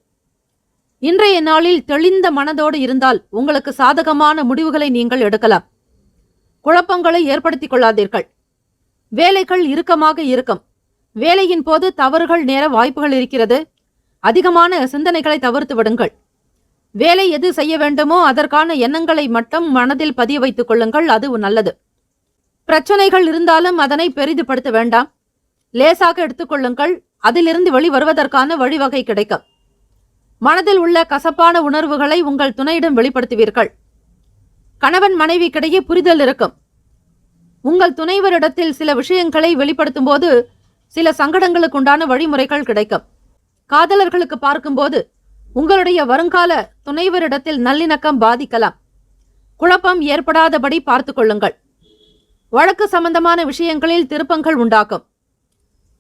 இன்றைய நாளில் தெளிந்த மனதோடு இருந்தால் உங்களுக்கு சாதகமான முடிவுகளை நீங்கள் எடுக்கலாம். குழப்பங்களை ஏற்படுத்திக் கொள்ளாதீர்கள். வேலைகள் இறுக்கமாக இருக்கும். வேலையின் போது தவறுகள் நேர வாய்ப்புகள் இருக்கிறது. அதிகமான சிந்தனைகளை தவிர்த்து விடுங்கள். வேலை எது செய்ய வேண்டுமோ அதற்கான எண்ணங்களை மட்டும் மனதில் பதிய வைத்துக் கொள்ளுங்கள். அது நல்லது. பிரச்சனைகள் இருந்தாலும் அதனை பெரிதுபடுத்த வேண்டாம். லேசாக எடுத்துக்கொள்ளுங்கள். அதிலிருந்து வெளிவருவதற்கான வழிவகை கிடைக்கும். மனதில் உள்ள கசப்பான உணர்வுகளை உங்கள் துணையிடம் வெளிப்படுத்துவீர்கள். கணவன் மனைவிக்கிடையே புரிதல் இருக்கும். உங்கள் துணைவரிடத்தில் சில விஷயங்களை வெளிப்படுத்தும் போது சில சங்கடங்களுக்கு உண்டான வழிமுறைகள் கிடைக்கும். காதலர்களுக்கு பார்க்கும்போது உங்களுடைய வருங்கால துணைவரிடத்தில் நல்லிணக்கம் பாதிக்கலாம். குழப்பம் ஏற்படாதபடி பார்த்து கொள்ளுங்கள். வழக்கு சம்பந்தமான விஷயங்களில் திருப்பங்கள் உண்டாகும்.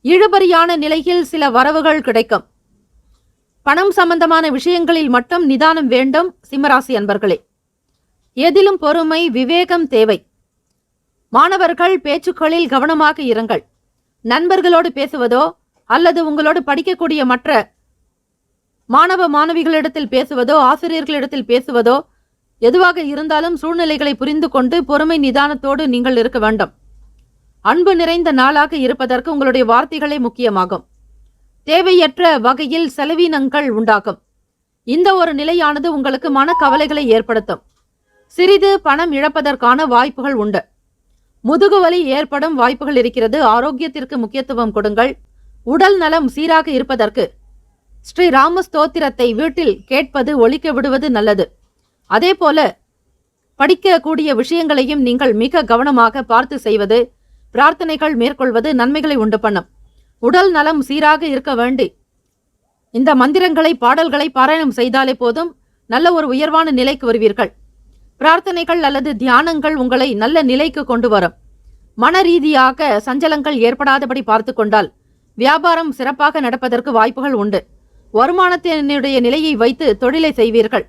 இழுபறியான நிலையில் சில வரவுகள் கிடைக்கும். பணம் சம்பந்தமான விஷயங்களில் மட்டும் நிதானம் வேண்டும். சிம்மராசி அன்பர்களே, எதிலும் பொறுமை, விவேகம் தேவை. மாணவர்கள் பேச்சுக்களில் கவனமாக இருங்கள். நண்பர்களோடு பேசுவதோ அல்லது உங்களோடு படிக்கக்கூடிய மற்ற மாணவ மாணவிகளிடத்தில் பேசுவதோ ஆசிரியர்களிடத்தில் பேசுவதோ எதுவாக இருந்தாலும் சூழ்நிலைகளை புரிந்து கொண்டு பொறுமை நிதானத்தோடு நீங்கள் இருக்க வேண்டும். அன்பு நிறைந்த நாளாக இருப்பதற்கு உங்களுடைய வார்த்தைகளே முக்கியமாகும். தேவையற்ற வகையில் செலவினங்கள் உண்டாகும். இந்த ஒரு நிலையானது உங்களுக்கு மனக்கவலைகளை ஏற்படுத்தும். சிறிது பணம் இழப்பதற்கான வாய்ப்புகள் உண்டு. முதுகுவலி ஏற்படும் வாய்ப்புகள் இருக்கிறது. ஆரோக்கியத்திற்கு முக்கியத்துவம் கொடுங்கள். உடல் நலம் சீராக இருப்பதற்கு ஸ்ரீ ராம ஸ்தோத்திரத்தை வீட்டில் கேட்பது ஒலிக்க விடுவது நல்லது. அதே போல படிக்கக்கூடிய விஷயங்களையும் நீங்கள் மிக கவனமாக பார்த்து செய்வது, பிரார்த்தனைகள் மேற்கொள்வது நன்மைகளை உண்டு பண்ணும். உடல் நலம் சீராக இருக்க வேண்டி இந்த மந்திரங்களை பாடல்களை பாராயணம் செய்தாலே போதும், நல்ல ஒரு உயர்வான நிலைக்கு வருவீர்கள். பிரார்த்தனைகள் அல்லது தியானங்கள் உங்களை நல்ல நிலைக்கு கொண்டு வரும். மன ரீதியாக சஞ்சலங்கள் ஏற்படாதபடி பார்த்து கொண்டால் வியாபாரம் சிறப்பாக நடப்பதற்கு வாய்ப்புகள் உண்டு. வருமானத்தினுடைய நிலையை வைத்து தொழிலை செய்வீர்கள்.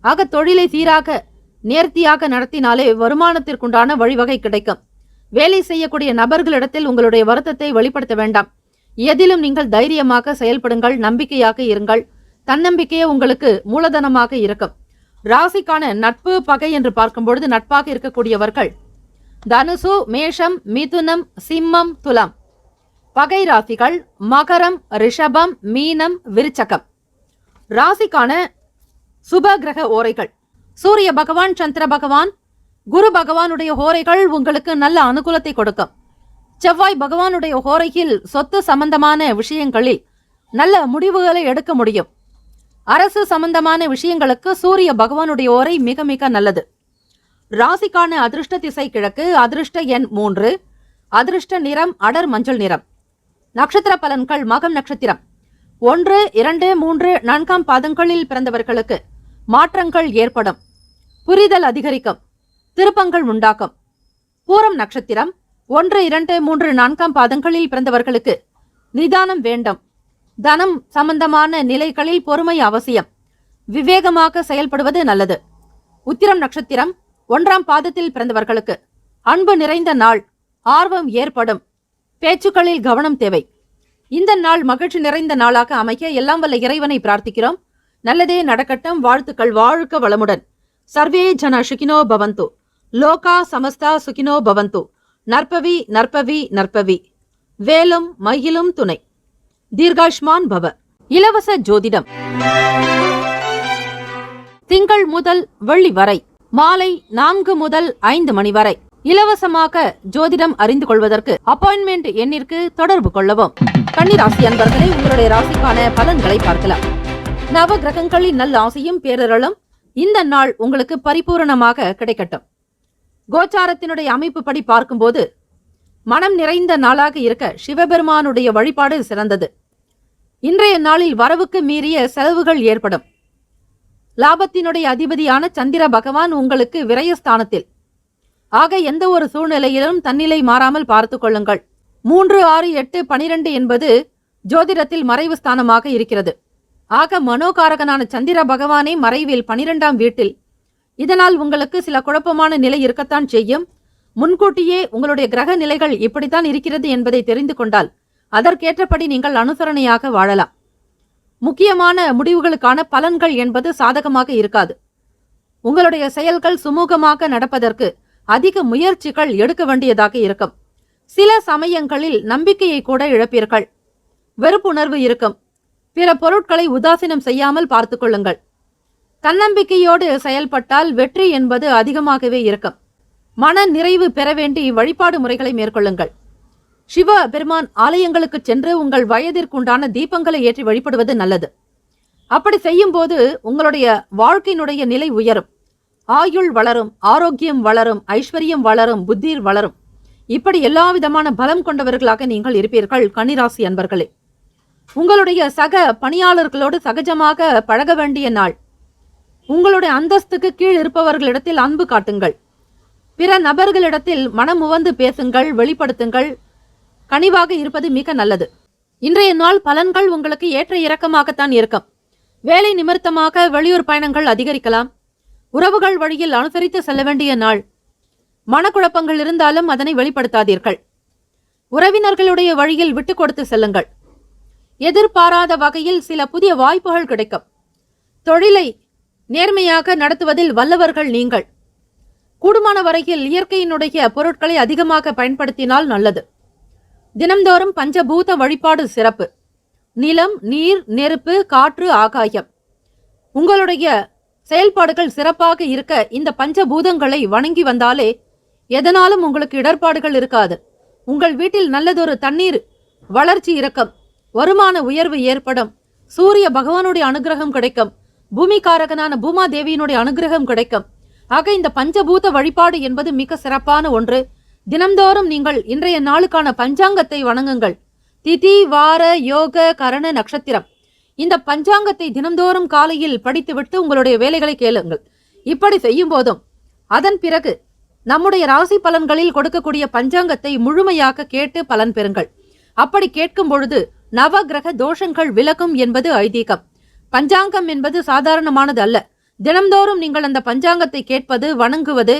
ஆக தொழிலை சீராக நேர்த்தியாக நடத்தினாலே வருமானத்திற்குண்டான வழிவகை கிடைக்கும். வேலை செய்யக்கூடிய நபர்களிடத்தில் உங்களுடைய வருத்தத்தை வெளிப்படுத்த வேண்டாம். எதிலும் நீங்கள் தைரியமாக செயல்படுங்கள், நம்பிக்கையாக இருங்கள். தன்னம்பிக்கையே உங்களுக்கு மூலதனமாக இருக்கும். ராசிக்கான நட்பு பகை என்று பார்க்கும்பொழுது நட்பாக இருக்கக்கூடியவர்கள் தனுசு, மேஷம், மிதுனம், சிம்மம், துலாம். பகை ராசிகள் மகரம், ரிஷபம், மீனம், விருச்சகம். ராசிக்கான சுப கிரக ஓரைகள் சூரிய பகவான், சந்திர பகவான், குரு பகவானுடைய ஹோரைகள் உங்களுக்கு நல்ல அனுகூலத்தை கொடுக்கும். செவ்வாய் பகவானுடைய ஹோரையில் சொத்து சம்பந்தமான விஷயங்களில் நல்ல முடிவுகளை எடுக்க முடியும். அரசு சம்பந்தமான விஷயங்களுக்கு சூரிய பகவானுடைய ஓரை மிக மிக நல்லது. ராசிக்கான அதிர்ஷ்ட திசை கிழக்கு, அதிர்ஷ்ட எண் 3, அதிர்ஷ்ட நிறம் அடர் மஞ்சள் நிறம். நட்சத்திர பலன்கள் மகம் நட்சத்திரம் 1, 2, 3, 4 பாதங்களில் பிறந்தவர்களுக்கு மாற்றங்கள் ஏற்படும். புரிதல் அதிகரிக்கும். திருப்பங்கள் உண்டாக்கும். பூரம் நட்சத்திரம் 1, 2, 3, 4 பாதங்களில் பிறந்தவர்களுக்கு நிதானம் வேண்டும். தனம் சம்பந்தமான நிலைகளில் பொறுமை அவசியம். விவேகமாக செயல்படுவது நல்லது. உத்திரம் நட்சத்திரம் 1ஆம் பாதத்தில் பிறந்தவர்களுக்கு அன்பு நிறைந்த நாள். ஆர்வம் ஏற்படும். பேச்சுக்களில் கவனம் தேவை. இந்த நாள் மகிழ்ச்சி நிறைந்த நாளாக அமைக்க எல்லாம் வல்ல இறைவனை பிரார்த்திக்கிறோம். நல்லதே நடக்கட்டும். வாழ்த்துக்கள். வாழ்க வளமுடன். சர்வே ஜன சுகினோ பவந்து. லோகா சமஸ்தா சுகினோ பவந்து. நற்பவி நற்பவி நற்பவி. வேலும் மயிலும் துணை. தீர்காஷ்மான் பவ. இலவச ஜோதிடம் திங்கள் முதல் வெள்ளி வரை மாலை 4 முதல் 5 மணி வரை இலவசமாக ஜோதிடம் அறிந்து கொள்வதற்கு அப்பாயின்மெண்ட் எண்ணிற்கு தொடர்பு கொள்ளவும். கன்னிராசி அன்பர்களே, உங்களுடைய ராசிக்கான பலன்களை பார்க்கலாம். நவ கிரகங்களின் நல்ல ஆசையும் பேரருளும் இந்த நாள் உங்களுக்கு பரிபூரணமாக கிடைக்கட்டும். கோச்சாரத்தினுடைய அமைப்பு படி பார்க்கும்போது மனம் நிறைந்த நாளாக இருக்க சிவபெருமானுடைய வழிபாடு சிறந்தது. இன்றைய நாளில் வரவுக்கு மீறிய செலவுகள் ஏற்படும். லாபத்தினுடைய அதிபதியான சந்திர பகவான் உங்களுக்கு விரயஸ்தானத்தில். ஆக எந்த ஒரு சூழ்நிலையிலும் தன்னிலை மாறாமல் பார்த்து கொள்ளுங்கள். 3, 6, 8, 12 என்பது ஜோதிடத்தில் மறைவு ஸ்தானமாக இருக்கிறது. ஆக மனோகாரகனான சந்திர பகவானே மறைவில் 12ஆம் வீட்டில். இதனால் உங்களுக்கு சில குழப்பமான நிலை இருக்கத்தான் செய்யும். முன்கூட்டியே உங்களுடைய கிரக நிலைகள் இப்படித்தான் இருக்கிறது என்பதை தெரிந்து கொண்டால் அதற்கேற்றபடி நீங்கள் அனுசரணையாக வாழலாம். முக்கியமான முடிவுகளுக்கான பலன்கள் என்பது சாதகமாக இருக்காது. உங்களுடைய செயல்கள் சுமூகமாக நடப்பதற்கு அதிக முயற்சிகள் எடுக்க வேண்டியதாக இருக்கும். சில சமயங்களில் நம்பிக்கையை கூட இழப்பீர்கள். வெறுப்புணர்வு இருக்கும். பிற பொருட்களை உதாசீனம் செய்யாமல் பார்த்து கொள்ளுங்கள். தன்னம்பிக்கையோடு செயல்பட்டால் வெற்றி என்பது அதிகமாகவே இருக்கும். மன நிறைவு பெற வேண்டி வழிபாடு முறைகளை மேற்கொள்ளுங்கள். சிவ பெருமான் ஆலயங்களுக்கு சென்று உங்கள் வயதிற்குண்டான தீபங்களை ஏற்றி வழிபடுவது நல்லது. அப்படி செய்யும் போது உங்களுடைய வாழ்க்கையினுடைய நிலை உயரும். ஆயுள் வளரும், ஆரோக்கியம் வளரும், ஐஸ்வர்யம் வளரும், புத்தி வளரும். இப்படி எல்லா விதமான பலம் கொண்டவர்களாக நீங்கள் இருப்பீர்கள். கன்னிராசி அன்பர்களே, உங்களுடைய சக பணியாளர்களோடு சகஜமாக பழக வேண்டிய நாள். உங்களுடைய அந்தஸ்துக்கு கீழ் இருப்பவர்களிடத்தில் அன்பு காட்டுங்கள். பிற நபர்களிடத்தில் மனம் உவந்து பேசுங்கள், வெளிப்படுத்துங்கள். கனிவாக இருப்பது மிக நல்லது. இன்றைய நாள் பலன்கள் உங்களுக்கு ஏற்ற இறக்கமாகத்தான் இருக்கும். வேலை நிமித்தமாக வெளியூர் பயணங்கள் அதிகரிக்கலாம். உறவுகள் வழியில் அனுசரித்து செல்ல வேண்டிய நாள். மனக்குழப்பங்கள் இருந்தாலும் அதனை வெளிப்படுத்தாதீர்கள். உறவினர்களுடைய வழியில் விட்டு கொடுத்து செல்லுங்கள். எதிர்பாராத வகையில் சில புதிய வாய்ப்புகள் கிடைக்கும். தொழிலை நேர்மையாக நடத்துவதில் வல்லவர்கள் நீங்கள். கூடுமான வரையில் இயற்கையினுடைய பொருட்களை அதிகமாக பயன்படுத்தினால் நல்லது. தினம்தோறும் பஞ்சபூத வழிபாடு சிறப்பு. நிலம், நீர், நெருப்பு, காற்று, ஆகாயம். உங்களுடைய செயல்பாடுகள் சிறப்பாக இருக்க இந்த பஞ்சபூதங்களை வணங்கி வந்தாலே எதனாலும் உங்களுக்கு இடர்பாடுகள் இருக்காது. உங்கள் வீட்டில் நல்லதொரு தண்ணீர் வளர்ச்சி இருக்கும். வருமான உயர்வு ஏற்படும். சூரிய பகவானுடைய அனுகிரகம் கிடைக்கும். பூமிகாரகனான பூமா தேவியினுடைய அனுகிரகம் கிடைக்கும். ஆக இந்த பஞ்சபூத வழிபாடு என்பது மிக சிறப்பான ஒன்று. தினம்தோறும் நீங்கள் இன்றைய நாளுக்கான பஞ்சாங்கத்தை வணங்குங்கள். திதி, வார, யோக, கரண, நட்சத்திரம் இந்த பஞ்சாங்கத்தை தினம்தோறும் காலையில் படித்துவிட்டு உங்களுடைய வேலைகளை கேளுங்கள். இப்படி செய்யும் போதும் அதன் பிறகு நம்முடைய ராசி பலன்களில் கொடுக்கக்கூடிய பஞ்சாங்கத்தை முழுமையாக கேட்டு பலன் பெறுங்கள். அப்படி கேட்கும் பொழுது நவ கிரக தோஷங்கள் விலகும் என்பது ஐதீகம். பஞ்சாங்கம் என்பது சாதாரணமானது அல்ல. தினம்தோறும் நீங்கள் அந்த பஞ்சாங்கத்தை கேட்பது, வணங்குவது,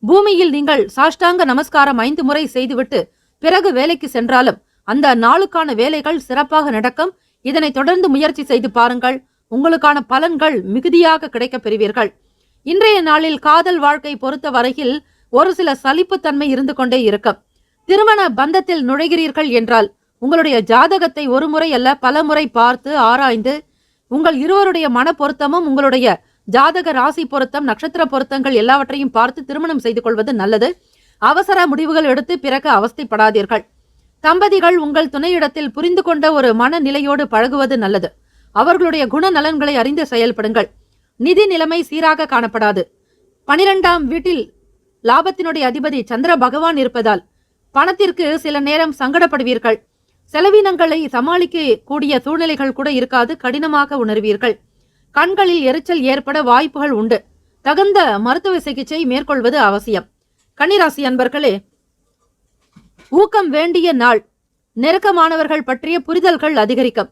பூமியில் நீங்கள் சாஷ்டாங்க நமஸ்காரம் 5 முறை செய்துவிட்டு பிறகு வேலைக்கு சென்றாலும் அந்த நாளுக்கான வேலைகள் சிறப்பாக நடக்கும். இதனை தொடர்ந்து முயற்சி செய்து பாருங்கள். உங்களுக்கான பலன்கள் மிகுதியாக கிடைக்கப் பெறுவீர்கள். இன்றைய நாளில் காதல் வாழ்க்கை பொறுத்த வரையில் ஒரு சில சலிப்புத்தன்மை இருந்து கொண்டே இருக்கும். திருமண பந்தத்தில் நுழைகிறீர்கள் என்றால் உங்களுடைய ஜாதகத்தை ஒரு முறை அல்ல பல முறை பார்த்து ஆராய்ந்து உங்கள் இருவருடைய மன பொருத்தமும் உங்களுடைய ஜாதக ராசி பொருத்தம், நட்சத்திர பொருத்தங்கள் எல்லாவற்றையும் பார்த்து திருமணம் செய்து கொள்வது நல்லது. அவசர முடிவுகள் எடுத்து பிறகு அவஸ்தைப்படாதீர்கள். தம்பதிகள் உங்கள் துணையிடத்தில் புரிந்து கொண்ட ஒரு மனநிலையோடு பழகுவது நல்லது. அவர்களுடைய குணநலன்களை அறிந்து செயல்படுங்கள். நிதி நிலைமை சீராக காணப்படாது. 12ஆம் வீட்டில் லாபத்தினுடைய அதிபதி சந்திர பகவான் இருப்பதால் பணத்திற்கு சில நேரம் சங்கடப்படுவீர்கள். செலவினங்களை சமாளிக்க கூடிய சூழ்நிலைகள் கூட இருக்காது. கடினமாக உணர்வீர்கள். கண்களில் எரிச்சல் ஏற்பட வாய்ப்புகள் உண்டு. தகுந்த மருத்துவ சிகிச்சை மேற்கொள்வது அவசியம். கன்னிராசி அன்பர்களே, ஊக்கம் வேண்டிய நாள். நெருக்கமானவர்கள் பற்றிய புரிதல்கள் அதிகரிக்கும்.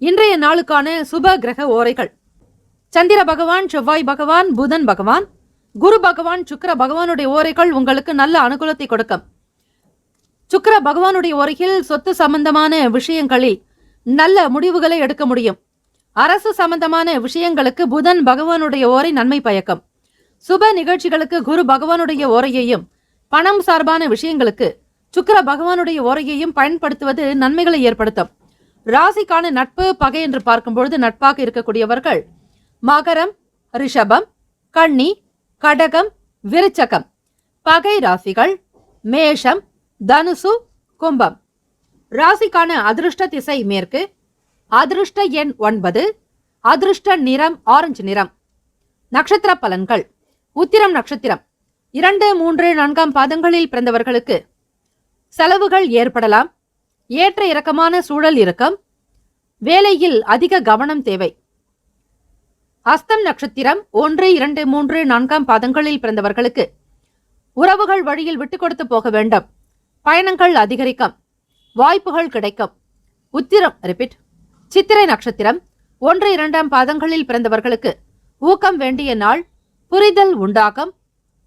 இன்றைய நாளுக்கான சுப கிரக ஓரைகள்: சந்திர பகவான், செவ்வாய் பகவான், புதன் பகவான், குரு பகவான், சுக்கிர பகவானுடைய ஓரைகள் உங்களுக்கு நல்ல அனுகூலத்தை கொடுக்கும். சுக்கிர பகவானுடைய ஓரையில் சொத்து சம்பந்தமான விஷயங்களில் நல்ல முடிவுகளை எடுக்க முடியும். அரசு சம்பந்தமான விஷயங்களுக்கு புதன் பகவானுடைய ஓரை நன்மை பயக்கும். சுப நிகழ்ச்சிகளுக்கு குரு பகவானுடைய ஓரையையும், பணம் சார்பான விஷயங்களுக்கு சுக்கிர பகவானுடைய ஓரையையும் பயன்படுத்துவது நன்மைகளை ஏற்படுத்தும். ராசிக்கான நட்பு பகை என்று பார்க்கும்பொழுது நட்பாக இருக்கக்கூடியவர்கள் மகரம், ரிஷபம், கன்னி, கடகம், விருச்சகம். பகை ராசிகள் மேஷம், தனுசு, கும்பம். ராசிக்கான அதிருஷ்ட திசை மேற்கு. அதிருஷ்ட எண் 9. அதிருஷ்ட நிறம் ஆரஞ்சு நிறம். நட்சத்திர பலன்கள்: உத்திரம் நட்சத்திரம் 2, 3, 4ஆம் பாதங்களில் பிறந்தவர்களுக்கு செலவுகள் ஏற்படலாம். ஏற்ற இறக்கமான சூழல் இருக்கும். வேலையில் அதிக கவனம் தேவை. அஸ்தம் நட்சத்திரம் 1, 2, 3, 4ஆம் பாதங்களில் பிறந்தவர்களுக்கு உறவுகள் வழியில் விட்டு கொடுத்து போக வேண்டும். பயணங்கள் அதிகரிக்கும். வாய்ப்புகள் கிடைக்கும். சித்திரை நட்சத்திரம் 1, 2ஆம் பாதங்களில் பிறந்தவர்களுக்கு ஊக்கம் வேண்டிய நாள். புரிதல் உண்டாகும்.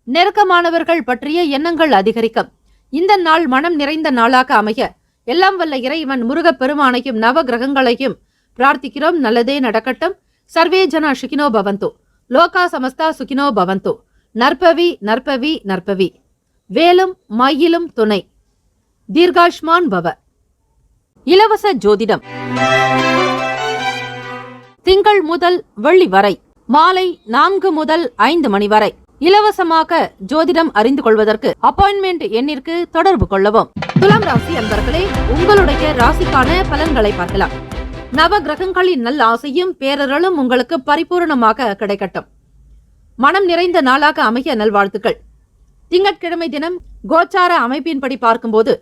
நெருக்கமானவர்கள் பற்றிய எண்ணங்கள் அதிகரிக்கும். இந்த நாள் மனம் நிறைந்த நாளாக அமைய எல்லாம் வல்ல இறைவன் முருகப் பெருமானையும் நவ கிரகங்களையும் பிரார்த்திக்கிறோம். நல்லதே நடக்கட்டும். சர்வே ஜன சுகினோ பவந்து. லோகா சமஸ்தா சுகினோ பவந்து. நற்பவி நற்பவி நற்பவி. வேலும் மயிலும் துணை. தீர்காஷ்மான் பவ. இலவச ஜோதிடம் திங்கள் முதல் வெள்ளி வரை மாலை 4 முதல் 5 மணி வரை இலவசமாக ஜோதிடம் அறிந்து கொள்வதற்கு அப்பாயின்மெண்ட் எண்ணிற்கு தொடர்பு கொள்ளவும். துலாம் ராசி அன்பர்களே, உங்களுடைய ராசிக்கான பலன்களை பார்க்கலாம். நவ கிரகங்களின் நல்ல ஆசையும் பேரருளும் உங்களுக்கு பரிபூர்ணமாக கிடைக்கட்டும். மனம் நிறைந்த நாளாக அமைய நல்வாழ்த்துக்கள். திங்கட்கிழமை தினம் கோச்சார அமைப்பின்படி பார்க்கும்போது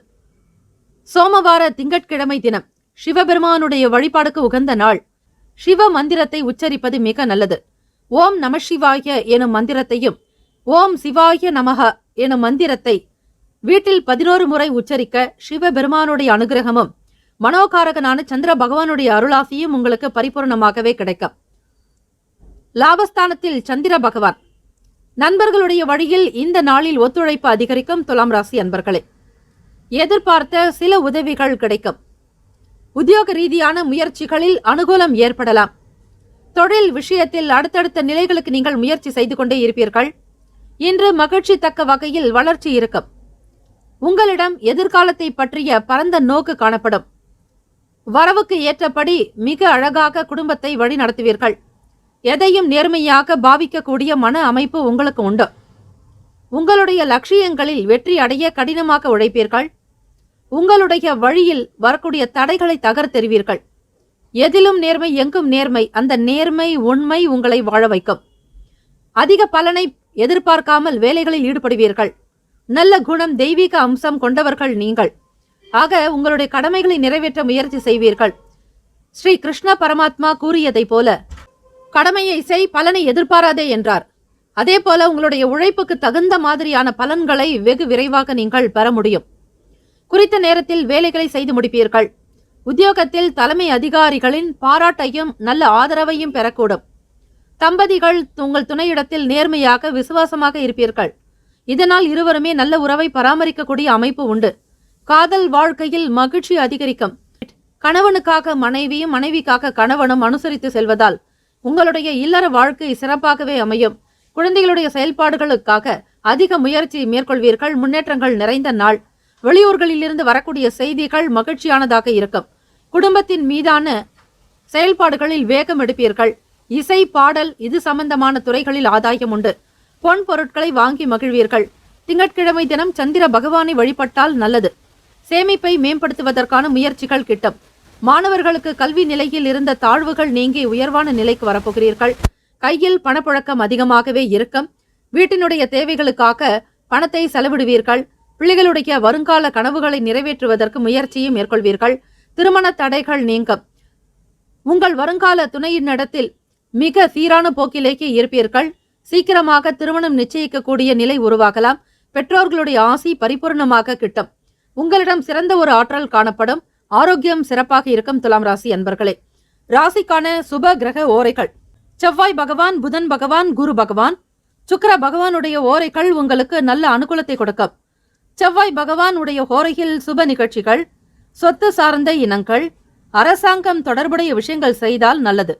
சோமவார திங்கட்கிழமை தினம் சிவபெருமானுடைய வழிபாடுக்கு உகந்த நாள். சிவ மந்திரத்தை உச்சரிப்பது மிக நல்லது. ஓம் நம சிவாய எனும் மந்திரத்தையும் ஓம் சிவாய நமக எனும் மந்திரத்தை வீட்டில் 11 முறை உச்சரிக்க சிவபெருமானுடைய அனுகிரகமும் மனோகாரகனான சந்திர பகவானுடைய அருளாசியும் உங்களுக்கு பரிபூர்ணமாகவே கிடைக்கும். லாபஸ்தானத்தில் சந்திர பகவான். நண்பர்களுடைய வழியில் இந்த நாளில் ஒத்துழைப்பு அதிகரிக்கும். துலாம் ராசி அன்பர்களே, எதிர்பார்த்த சில உதவிகள் கிடைக்கும். உத்தியோக ரீதியான முயற்சிகளில் அனுகூலம் ஏற்படலாம். தொழில் விஷயத்தில் அடுத்தடுத்த நிலைகளுக்கு நீங்கள் முயற்சி செய்து கொண்டே இருப்பீர்கள். இன்று மகிழ்ச்சி தக்க வகையில் வளர்ச்சி இருக்கும். உங்களிடம் எதிர்காலத்தை பற்றிய பரந்த நோக்கு காணப்படும். வரவுக்கு ஏற்றபடி மிக அழகாக குடும்பத்தை வழி நடத்துவீர்கள். எதையும் நேர்மையாக பாவிக்கக்கூடிய மன அமைப்பு உங்களுக்கு உண்டு. உங்களுடைய லட்சியங்களில் வெற்றி அடைய கடினமாக உழைப்பீர்கள். உங்களுடைய வழியில் வரக்கூடிய தடைகளை தகர்த்தெறிவீர்கள். எதிலும் நேர்மை எங்கும் நேர்மை, அந்த நேர்மை உண்மை உங்களை வாழ வைக்கும். அதிக பலனை எதிர்பார்க்காமல் வேலைகளில் ஈடுபடுவீர்கள். நல்ல குணம் தெய்வீக அம்சம் கொண்டவர்கள் நீங்கள். ஆக உங்களுடைய கடமைகளை நிறைவேற்ற முயற்சி செய்வீர்கள். ஸ்ரீ கிருஷ்ண பரமாத்மா கூறியதை போல கடமையை செய், பலனை எதிர்பாராதே என்றார். அதே போல உங்களுடைய உழைப்புக்கு தகுந்த மாதிரியான பலன்களை வெகு விரைவாக நீங்கள் பெற முடியும். குறித்த நேரத்தில் வேலைகளை செய்து முடிப்பீர்கள். உத்தியோகத்தில் தலைமை அதிகாரிகளின் பாராட்டையும் நல்ல ஆதரவையும் பெறக்கூடும். தம்பதிகள் உங்கள் துணையிடத்தில் நேர்மையாக விசுவாசமாக இருப்பீர்கள். இதனால் இருவருமே நல்ல உறவை பராமரிக்கக்கூடிய அமைப்பு உண்டு. காதல் வாழ்க்கையில் மகிழ்ச்சி அதிகரிக்கும். கணவனுக்காக மனைவியும் மனைவிக்காக கணவனும் அனுசரித்து செல்வதால் உங்களுடைய இல்லற வாழ்க்கை சிறப்பாகவே அமையும். குழந்தைகளுடைய செயல்பாடுகளுக்காக அதிக முயற்சி மேற்கொள்வீர்கள். முன்னேற்றங்கள் நிறைந்த நாள். வெளியூர்களிலிருந்து வரக்கூடிய செய்திகள் மகிழ்ச்சியானதாக இருக்கும். குடும்பத்தின் மீதான செயல்பாடுகளில் வேகம் எடுப்பீர்கள். இசை, பாடல் இது சம்பந்தமான துறைகளில் ஆதாயம் உண்டு. பொன் பொருட்களை வாங்கி மகிழ்வீர்கள். திங்கட்கிழமை தினம் சந்திர பகவானை வழிபட்டால் நல்லது. சேமிப்பை மேம்படுத்துவதற்கான முயற்சிகள் கிட்டும். மாணவர்களுக்கு கல்வி நிலையில் இருந்த தாழ்வுகள் நீங்கி உயர்வான நிலைக்கு வரப்போகிறீர்கள். கையில் பணப்புழக்கம் அதிகமாகவே இருக்கும். வீட்டினுடைய தேவைகளுக்காக பணத்தை செலவிடுவீர்கள். பிள்ளைகளுடைய வருங்கால கனவுகளை நிறைவேற்றுவதற்கு முயற்சியும் மேற்கொள்வீர்கள். திருமண தடைகள் நீங்கும். உங்கள் வருங்கால துணையினிடத்தில் மிக சீரான போக்கிலேயே இருப்பீர்கள். சீக்கிரமாக திருமணம் நிச்சயிக்கக்கூடிய நிலை உருவாகலாம். பெற்றோர்களுடைய ஆசி பரிபூர்ணமாக கிட்டும். உங்களிடம் சிறந்த ஒரு ஆற்றல் காணப்படும். ஆரோக்கியம் சிறப்பாக இருக்கும். துலாம் ராசி அன்பர்களே, ராசிக்கான சுப கிரக ஓரைகள்: செவ்வாய் பகவான், புதன் பகவான், குரு பகவான், சுக்கிர பகவானுடைய ஓரைகள் உங்களுக்கு நல்ல அனுகூலத்தை கொடுக்கும். செவ்வாய் பகவான் உடைய ஓரையில் சுப நிகழ்ச்சிகள், சொத்து சார்ந்த இனங்கள், அரசாங்கம் தொடர்புடைய விஷயங்கள் செய்தால் நல்லது.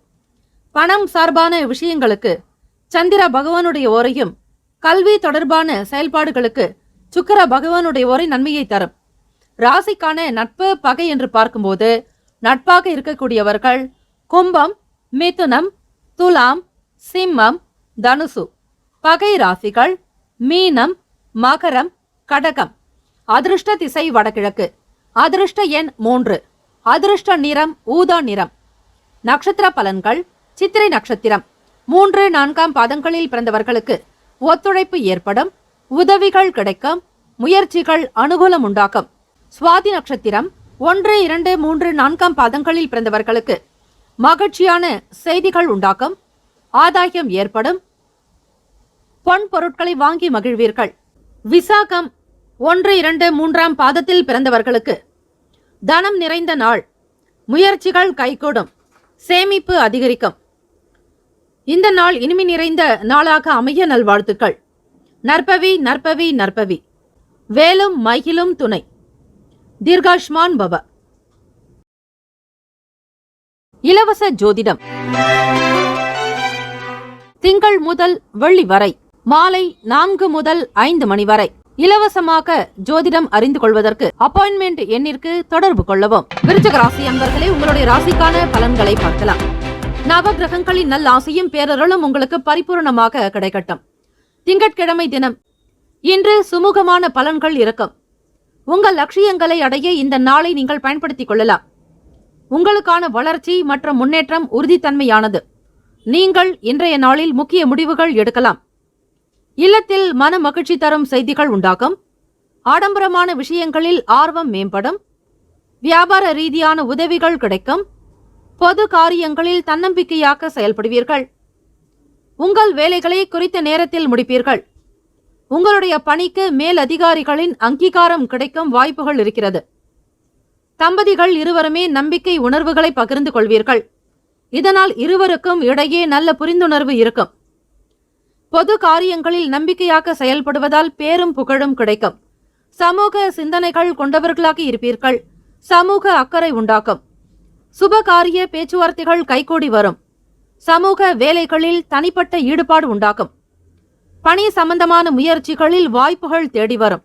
பணம் சார்பான விஷயங்களுக்கு சந்திர பகவானுடைய ஓரையும், கல்வி தொடர்பான செயல்பாடுகளுக்கு சுக்கிர பகவானுடைய ஓரை நன்மையை தரும். ராசிக்கான நட்பு பகை என்று பார்க்கும்போது நட்பாக இருக்கக்கூடியவர்கள் கும்பம், மிதுனம், துலாம், சிம்மம், தனுசு. பகை ராசிகள் மீனம், மகரம், கடகம். அதிர்ஷ்ட திசை வடகிழக்கு. அதிர்ஷ்ட எண் 3. அதிர்ஷ்ட நிறம் ஊதா நிறம். நட்சத்திர பலன்கள்: சித்திரை நட்சத்திரம் 3, 4 பாதங்களில் பிறந்தவர்களுக்கு ஒத்துழைப்பு ஏற்படும். உதவிகள் கிடைக்கும். முயற்சிகள் அனுகூலம் உண்டாக்கும். சுவாதி நட்சத்திரம் 1, 2, 3, 4 பாதங்களில் பிறந்தவர்களுக்கு மகிழ்ச்சியான செய்திகள் உண்டாக்கும். ஆதாயம் ஏற்படும். பொன் பொருட்களை வாங்கி மகிழ்வீர்கள். விசாகம் 1, 2, 3 பாதத்தில் பிறந்தவர்களுக்கு தனம் நிறைந்த நாள். முயற்சிகள் கைகூடும். சேமிப்பு அதிகரிக்கும். இந்த நாள் இனிமை நிறைந்த நாளாக அமைய நல்வாழ்த்துக்கள். நற்பவி நற்பவி நற்பவி. வேலும் மயிலும் துணை. தீர்காஷ்மான் பவ. இலவச ஜோதிடம் திங்கள் முதல் வெள்ளி வரை மாலை 4 முதல் 5 மணி வரை இலவசமாக ஜோதிடம் அறிந்து கொள்வதற்கு அப்பாயின்மெண்ட் எண்ணிற்கு தொடர்பு கொள்ளவும். விருச்சிக ராசி அன்பர்களே, உங்களுடைய ராசிக்கான பலன்களை பார்க்கலாம். நவ கிரகங்களின் நல் ஆசையும் பேரருளும் உங்களுக்கு பரிபூர்ணமாக கிடைக்கட்டும். திங்கட்கிழமை தினம் இன்று சுமூகமான பலன்கள் இருக்கும். உங்கள் லட்சியங்களை அடைய இந்த நாளை நீங்கள் பயன்படுத்திக் கொள்ளலாம். உங்களுக்கான வளர்ச்சி மற்றும் முன்னேற்றம் உறுதித்தன்மையானது. நீங்கள் இன்றைய நாளில் முக்கிய முடிவுகள் எடுக்கலாம். இல்லத்தில் மன மகிழ்ச்சி தரும் செய்திகள் உண்டாகும். ஆடம்பரமான விஷயங்களில் ஆர்வம் மேம்படும். வியாபார ரீதியான உதவிகள் கிடைக்கும். பொது காரியங்களில் தன்னம்பிக்கையாக செயல்படுவீர்கள். உங்கள் வேலைகளை குறித்த நேரத்தில் முடிப்பீர்கள். உங்களுடைய பணிக்கு மேல் அதிகாரிகளின் அங்கீகாரம் கிடைக்கும் வாய்ப்புகள் இருக்கிறது. தம்பதிகள் இருவருமே நம்பிக்கை உணர்வுகளை பகிர்ந்து கொள்வீர்கள். இதனால் இருவருக்கும் இடையே நல்ல புரிந்துணர்வு இருக்கும். பொது காரியங்களில் நம்பிக்கையாக செயல்படுவதால் பேரும் புகழும் கிடைக்கும். சமூக சிந்தனைகள் கொண்டவர்களாக இருப்பீர்கள். சமூக அக்கறை உண்டாக்கும். சுபகாரிய பேச்சுவார்த்தைகள் கைகூடி வரும். சமூக வேலைகளில் தனிப்பட்ட ஈடுபாடு உண்டாகும். பணி சம்பந்தமான முயற்சிகளில் வாய்ப்புகள் தேடி வரும்.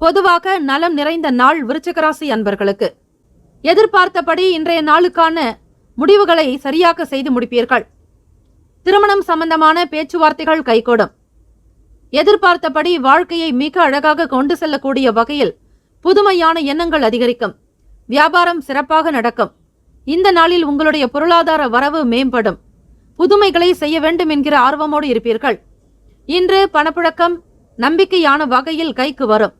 பொதுவாக நலம் நிறைந்த நாள் விருச்சிக ராசி அன்பர்களுக்கு. எதிர்பார்த்தபடி இன்றைய நாளுக்கான முடிவுகளை சரியாக செய்து முடிப்பீர்கள். திருமணம் சம்பந்தமான பேச்சுவார்த்தைகள் கைகூடும். எதிர்பார்த்தபடி வாழ்க்கையை மிக அழகாக கொண்டு செல்லக்கூடிய வகையில் புதுமையான எண்ணங்கள் அதிகரிக்கும். வியாபாரம் சிறப்பாக நடக்கும். இந்த நாளில் உங்களுடைய பொருளாதார வரவு மேம்படும். புதுமைகளை செய்ய வேண்டும் என்கிற ஆர்வமோடு இருப்பீர்கள். இன்று பணப்புழக்கம் நம்பிக்கையான வகையில் கைக்கு வரும்.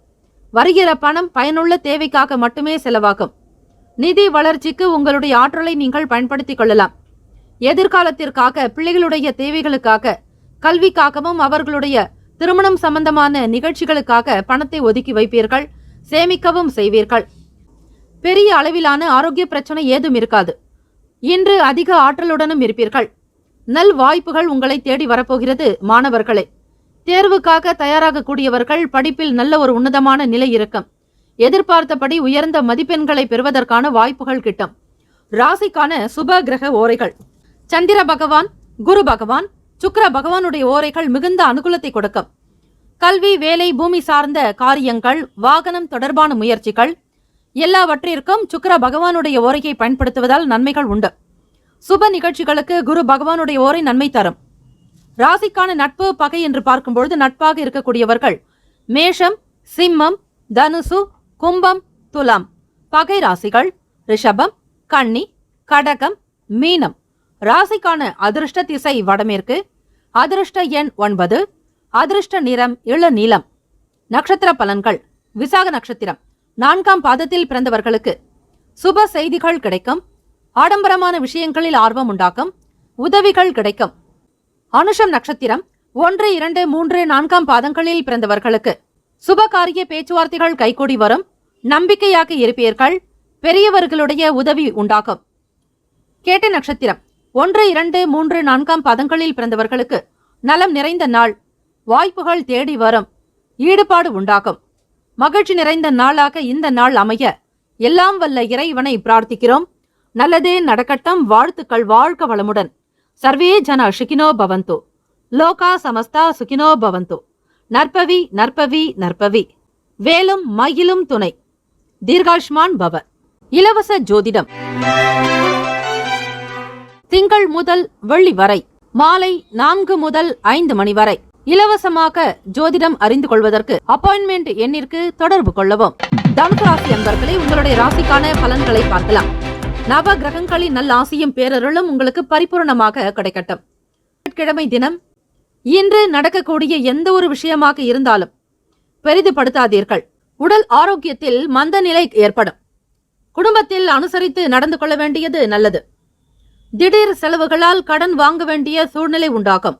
வருகிற பணம் பயனுள்ள தேவைக்காக மட்டுமே செலவாகும். நிதி வளர்ச்சிக்கு உங்களுடைய ஆற்றலை நீங்கள் பயன்படுத்திக் கொள்ளலாம். எதிர்காலத்திற்காக, பிள்ளைகளுடைய தேவைகளுக்காக, கல்விக்காகவும் அவர்களுடைய திருமணம் சம்பந்தமான நிகழ்ச்சிகளுக்காக பணத்தை ஒதுக்கி வைப்பீர்கள். சேமிக்கவும் செய்வீர்கள். பெரிய அளவிலான ஆரோக்கிய பிரச்சனை ஏதும் இருக்காது. இன்று அதிக ஆற்றலுடனும் இருப்பீர்கள். நல் வாய்ப்புகள் உங்களை தேடி வரப்போகிறது. மாணவர்களே, தேர்வுக்காக தயாராக கூடியவர்கள் படிப்பில் நல்ல ஒரு உன்னதமான நிலை இருக்கும். எதிர்பார்த்தபடி உயர்ந்த மதிப்பெண்களை பெறுவதற்கான வாய்ப்புகள் கிட்டும். ராசிக்கான சுப கிரக ஓரைகள். சந்திர பகவான், குரு பகவான், சுக்கிர பகவானுடைய ஓரைகள் மிகுந்த அனுகூலத்தை கொடுக்கும். கல்வி, வேலை, பூமி சார்ந்த காரியங்கள், வாகனம் தொடர்பான முயற்சிகள் எல்லாவற்றிற்கும் சுக்கிர பகவானுடைய ஓரையை பயன்படுத்துவதால் நன்மைகள் உண்டு. சுப நிகழ்ச்சிகளுக்கு குரு பகவானுடைய ஓரை நன்மை தரும். ராசிக்கான நட்பு, பகை என்று பார்க்கும்பொழுது நட்பாக இருக்கக்கூடியவர்கள் மேஷம், சிம்மம், தனுசு, கும்பம், துலாம். பகை ராசிகள் ரிஷபம், கன்னி, கடகம், மீனம். ராசிக்கான அதிர்ஷ்ட திசை வடமேற்கு. அதிர்ஷ்ட எண் 9. அதிர்ஷ்ட நிறம் இளநீலம். நட்சத்திர பலன்கள். விசாக நட்சத்திரம் 4ஆம் பாதத்தில் பிறந்தவர்களுக்கு சுப செய்திகள் கிடைக்கும். ஆடம்பரமான விஷயங்களில் ஆர்வம் உண்டாக்கும். உதவிகள் கிடைக்கும். அனுஷம் நட்சத்திரம் 1, 2, 3, 4ஆம் பாதங்களில் பிறந்தவர்களுக்கு சுபகாரிய பேச்சுவார்த்தைகள் கைகூடி வரும். நம்பிக்கையாக இருப்பீர்கள். பெரியவர்களுடைய உதவி உண்டாகும். கேட்ட நட்சத்திரம் 1, 2, 3, 4ஆம் பாதங்களில் பிறந்தவர்களுக்கு நலம் நிறைந்த நாள். வாய்ப்புகள் தேடி வரும். ஈடுபாடு உண்டாகும். மகிழ்ச்சி நிறைந்த நாளாக இந்த நாள் அமைய எல்லாம் வல்ல இறைவனை பிரார்த்திக்கிறோம். நல்லதே நடக்கட்டும். வாழ்த்துக்கள். வாழ்க வளமுடன். சர்வே ஜன சுகினோ பவந்து. லோகா சமஸ்தா சுகினோ பவந்து. நற்பவி நற்பவி நற்பவி. வேலும் மயிலும் துணை. தீர்காயுஷ்மான் பவ. இலவச ஜோதிடம் திங்கள் முதல் வெள்ளி வரை மாலை 4 முதல் 5 மணி வரை இலவசமாக ஜோதிடம் அறிந்து கொள்வதற்கு அப்பாயின்மெண்ட் எண்ணிற்கு தொடர்பு கொள்ளவும். தனுசு ராசி அன்பர்களே, உங்களுடைய ராசிக்கான பலன்களை பார்க்கலாம். நவ கிரகங்களின் நல்ல ஆசியும் பேரருளும் உங்களுக்கு பரிபூர்ணமாக கிடைக்கட்டும். கிழமை தினம் இன்று நடக்கக்கூடிய எந்த ஒரு விஷயமாக இருந்தாலும் பெரிதுபடுத்தாதீர்கள். உடல் ஆரோக்கியத்தில் மந்த நிலை ஏற்படும். குடும்பத்தில் அனுசரித்து நடந்து கொள்ள வேண்டியது நல்லது. திடீர் செலவுகளால் கடன் வாங்க வேண்டிய சூழ்நிலை உண்டாகும்.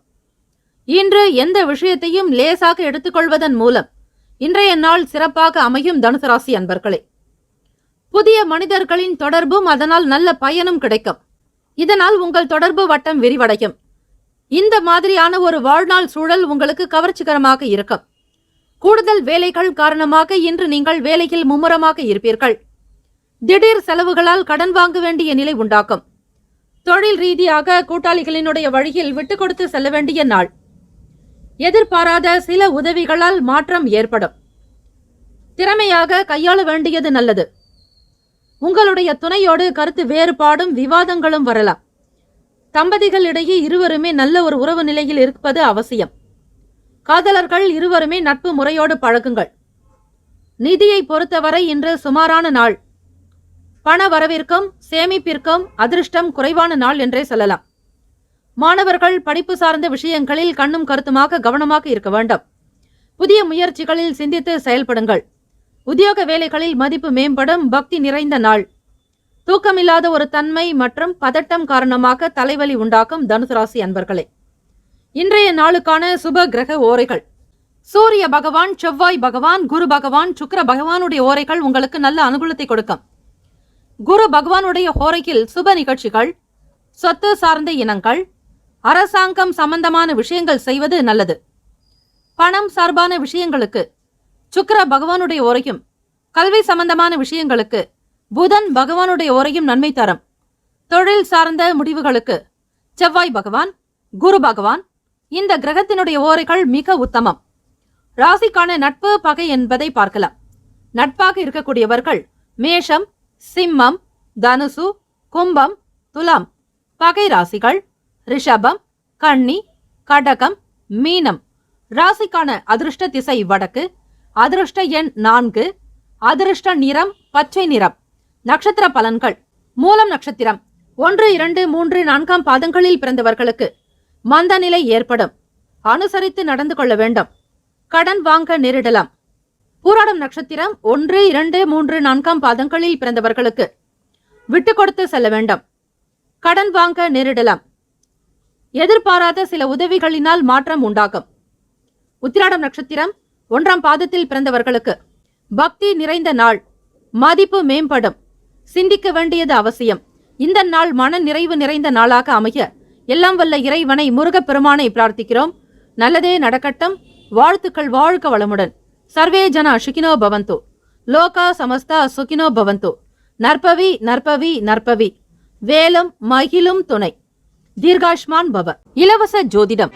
இன்று எந்த விஷயத்தையும் லேசாக எடுத்துக்கொள்வதன் மூலம் இன்றைய நாள் சிறப்பாக அமையும். தனுசு ராசி அன்பர்களே, புதிய மனிதர்களின் தொடர்பும் அதனால் நல்ல பயனும் கிடைக்கும். இதனால் உங்கள் தொடர்பு வட்டம் விரிவடையும். இந்த மாதிரியான ஒரு வாழ்நாள் சூழல் உங்களுக்கு கவர்ச்சிகரமாக இருக்கும். கூடுதல் வேலைகள் காரணமாக இன்று நீங்கள் வேலையில் மும்முரமாக இருப்பீர்கள். திடீர் செலவுகளால் கடன் வாங்க வேண்டிய நிலை உண்டாகும். தொழில் ரீதியாக கூட்டாளிகளினுடைய வழியில் விட்டுக் கொடுத்து செல்ல வேண்டிய நாள். எதிர்பாராத சில உதவிகளால் மாற்றம் ஏற்படும். திறமையாக கையாள வேண்டியது நல்லது. உங்களுடைய துணையோடு கருத்து வேறுபாடும் விவாதங்களும் வரலாம். தம்பதிகளிடையே இருவருமே நல்ல ஒரு உறவு நிலையில் இருப்பது அவசியம். காதலர்கள் இருவருமே நட்பு முறையோடு பழகுங்கள். நிதியை பொறுத்தவரை இன்று சுமாரான நாள். பண வரவிற்கும் சேமிப்பிற்கும் அதிர்ஷ்டம் குறைவான நாள் என்றே சொல்லலாம். மாணவர்கள் படிப்பு சார்ந்த விஷயங்களில் கண்ணும் கருத்துமாக கவனமாக இருக்க வேண்டும். புதிய முயற்சிகளில் சிந்தித்து செயல்படுங்கள். உத்தியோக வேலைகளில் மதிப்பு மேம்படும். பக்தி நிறைந்த நாள். தூக்கமில்லாத ஒரு தன்மை மற்றும் பதட்டம் காரணமாக தலைவலி உண்டாக்கும். தனுசு ராசி அன்பர்களே, இன்றைய நாளுக்கான சுப கிரக ஓரைகள். சூரிய பகவான், செவ்வாய் பகவான், குரு பகவான், சுக்கிர பகவானுடைய ஓரைகள் உங்களுக்கு நல்ல அனுகூலத்தை கொடுக்கும். குரு பகவானுடைய ஓரையில் சுப நிகழ்ச்சிகள், சொத்து சார்ந்த இனங்கள், அரசாங்கம் சம்பந்தமான விஷயங்கள் செய்வது நல்லது. பணம் சார்பான விஷயங்களுக்கு சுக்கிர பகவானுடைய ஓரையும், கல்வி சம்பந்தமான விஷயங்களுக்கு புதன் பகவானுடைய ஓரையும் நன்மை தரும். தொழில் சார்ந்த முடிவுகளுக்கு செவ்வாய் பகவான், குரு பகவான் இந்த கிரகத்தினுடைய ஓரைகள் மிக உத்தமம். ராசிக்கான நட்பு, பகை என்பதை பார்க்கலாம். நட்பாக இருக்கக்கூடியவர்கள் மேஷம், சிம்மம், தனுசு, கும்பம், துலாம். பகை ராசிகள் ரிஷபம், கன்னி, கடகம், மீனம். ராசிக்கான அதிர்ஷ்ட திசை வடக்கு. அதிர்ஷ்ட எண் 4. அதிர்ஷ்ட நிறம் பச்சை நிறம். நட்சத்திர பலன்கள். மூலம் நட்சத்திரம் 1, 2, 3, 4 பாதங்களில் பிறந்தவர்களுக்கு மந்த நிலை ஏற்படும். அனுசரித்து நடந்து கொள்ள வேண்டும். கடன் வாங்க நேரிடலாம். பூராடம் நட்சத்திரம் 1, 2, 3, 4 பாதங்களில் பிறந்தவர்களுக்கு விட்டு கொடுத்து செல்ல வேண்டும். கடன் வாங்க நேரிடலாம். எதிர்பாராத சில உதவிகளினால் மாற்றம் உண்டாகும். உத்திராடம் நட்சத்திரம் 1ஆம் பாதத்தில் பிறந்தவர்களுக்கு பக்தி நிறைந்த நாள். மதிப்பு மேம்படும். சிந்திக்க வேண்டியது அவசியம். இந்த நாள் மன நிறைவு நிறைந்த நாளாக அமைய எல்லாம் வல்ல இறைவனை முருகப்பெருமானை பிரார்த்திக்கிறோம். நல்லதே நடக்கட்டும். வாழ்த்துக்கள். வாழ்க வளமுடன். சர்வே ஜன சுகினோ பவந்து. லோகா சமஸ்தா சுகினோ பவந்து. நற்பவி நற்பவி நற்பவி. வேலும் மகிழும் துணை. தீர்காஷ்மான் பவ. இலவச ஜோதிடம்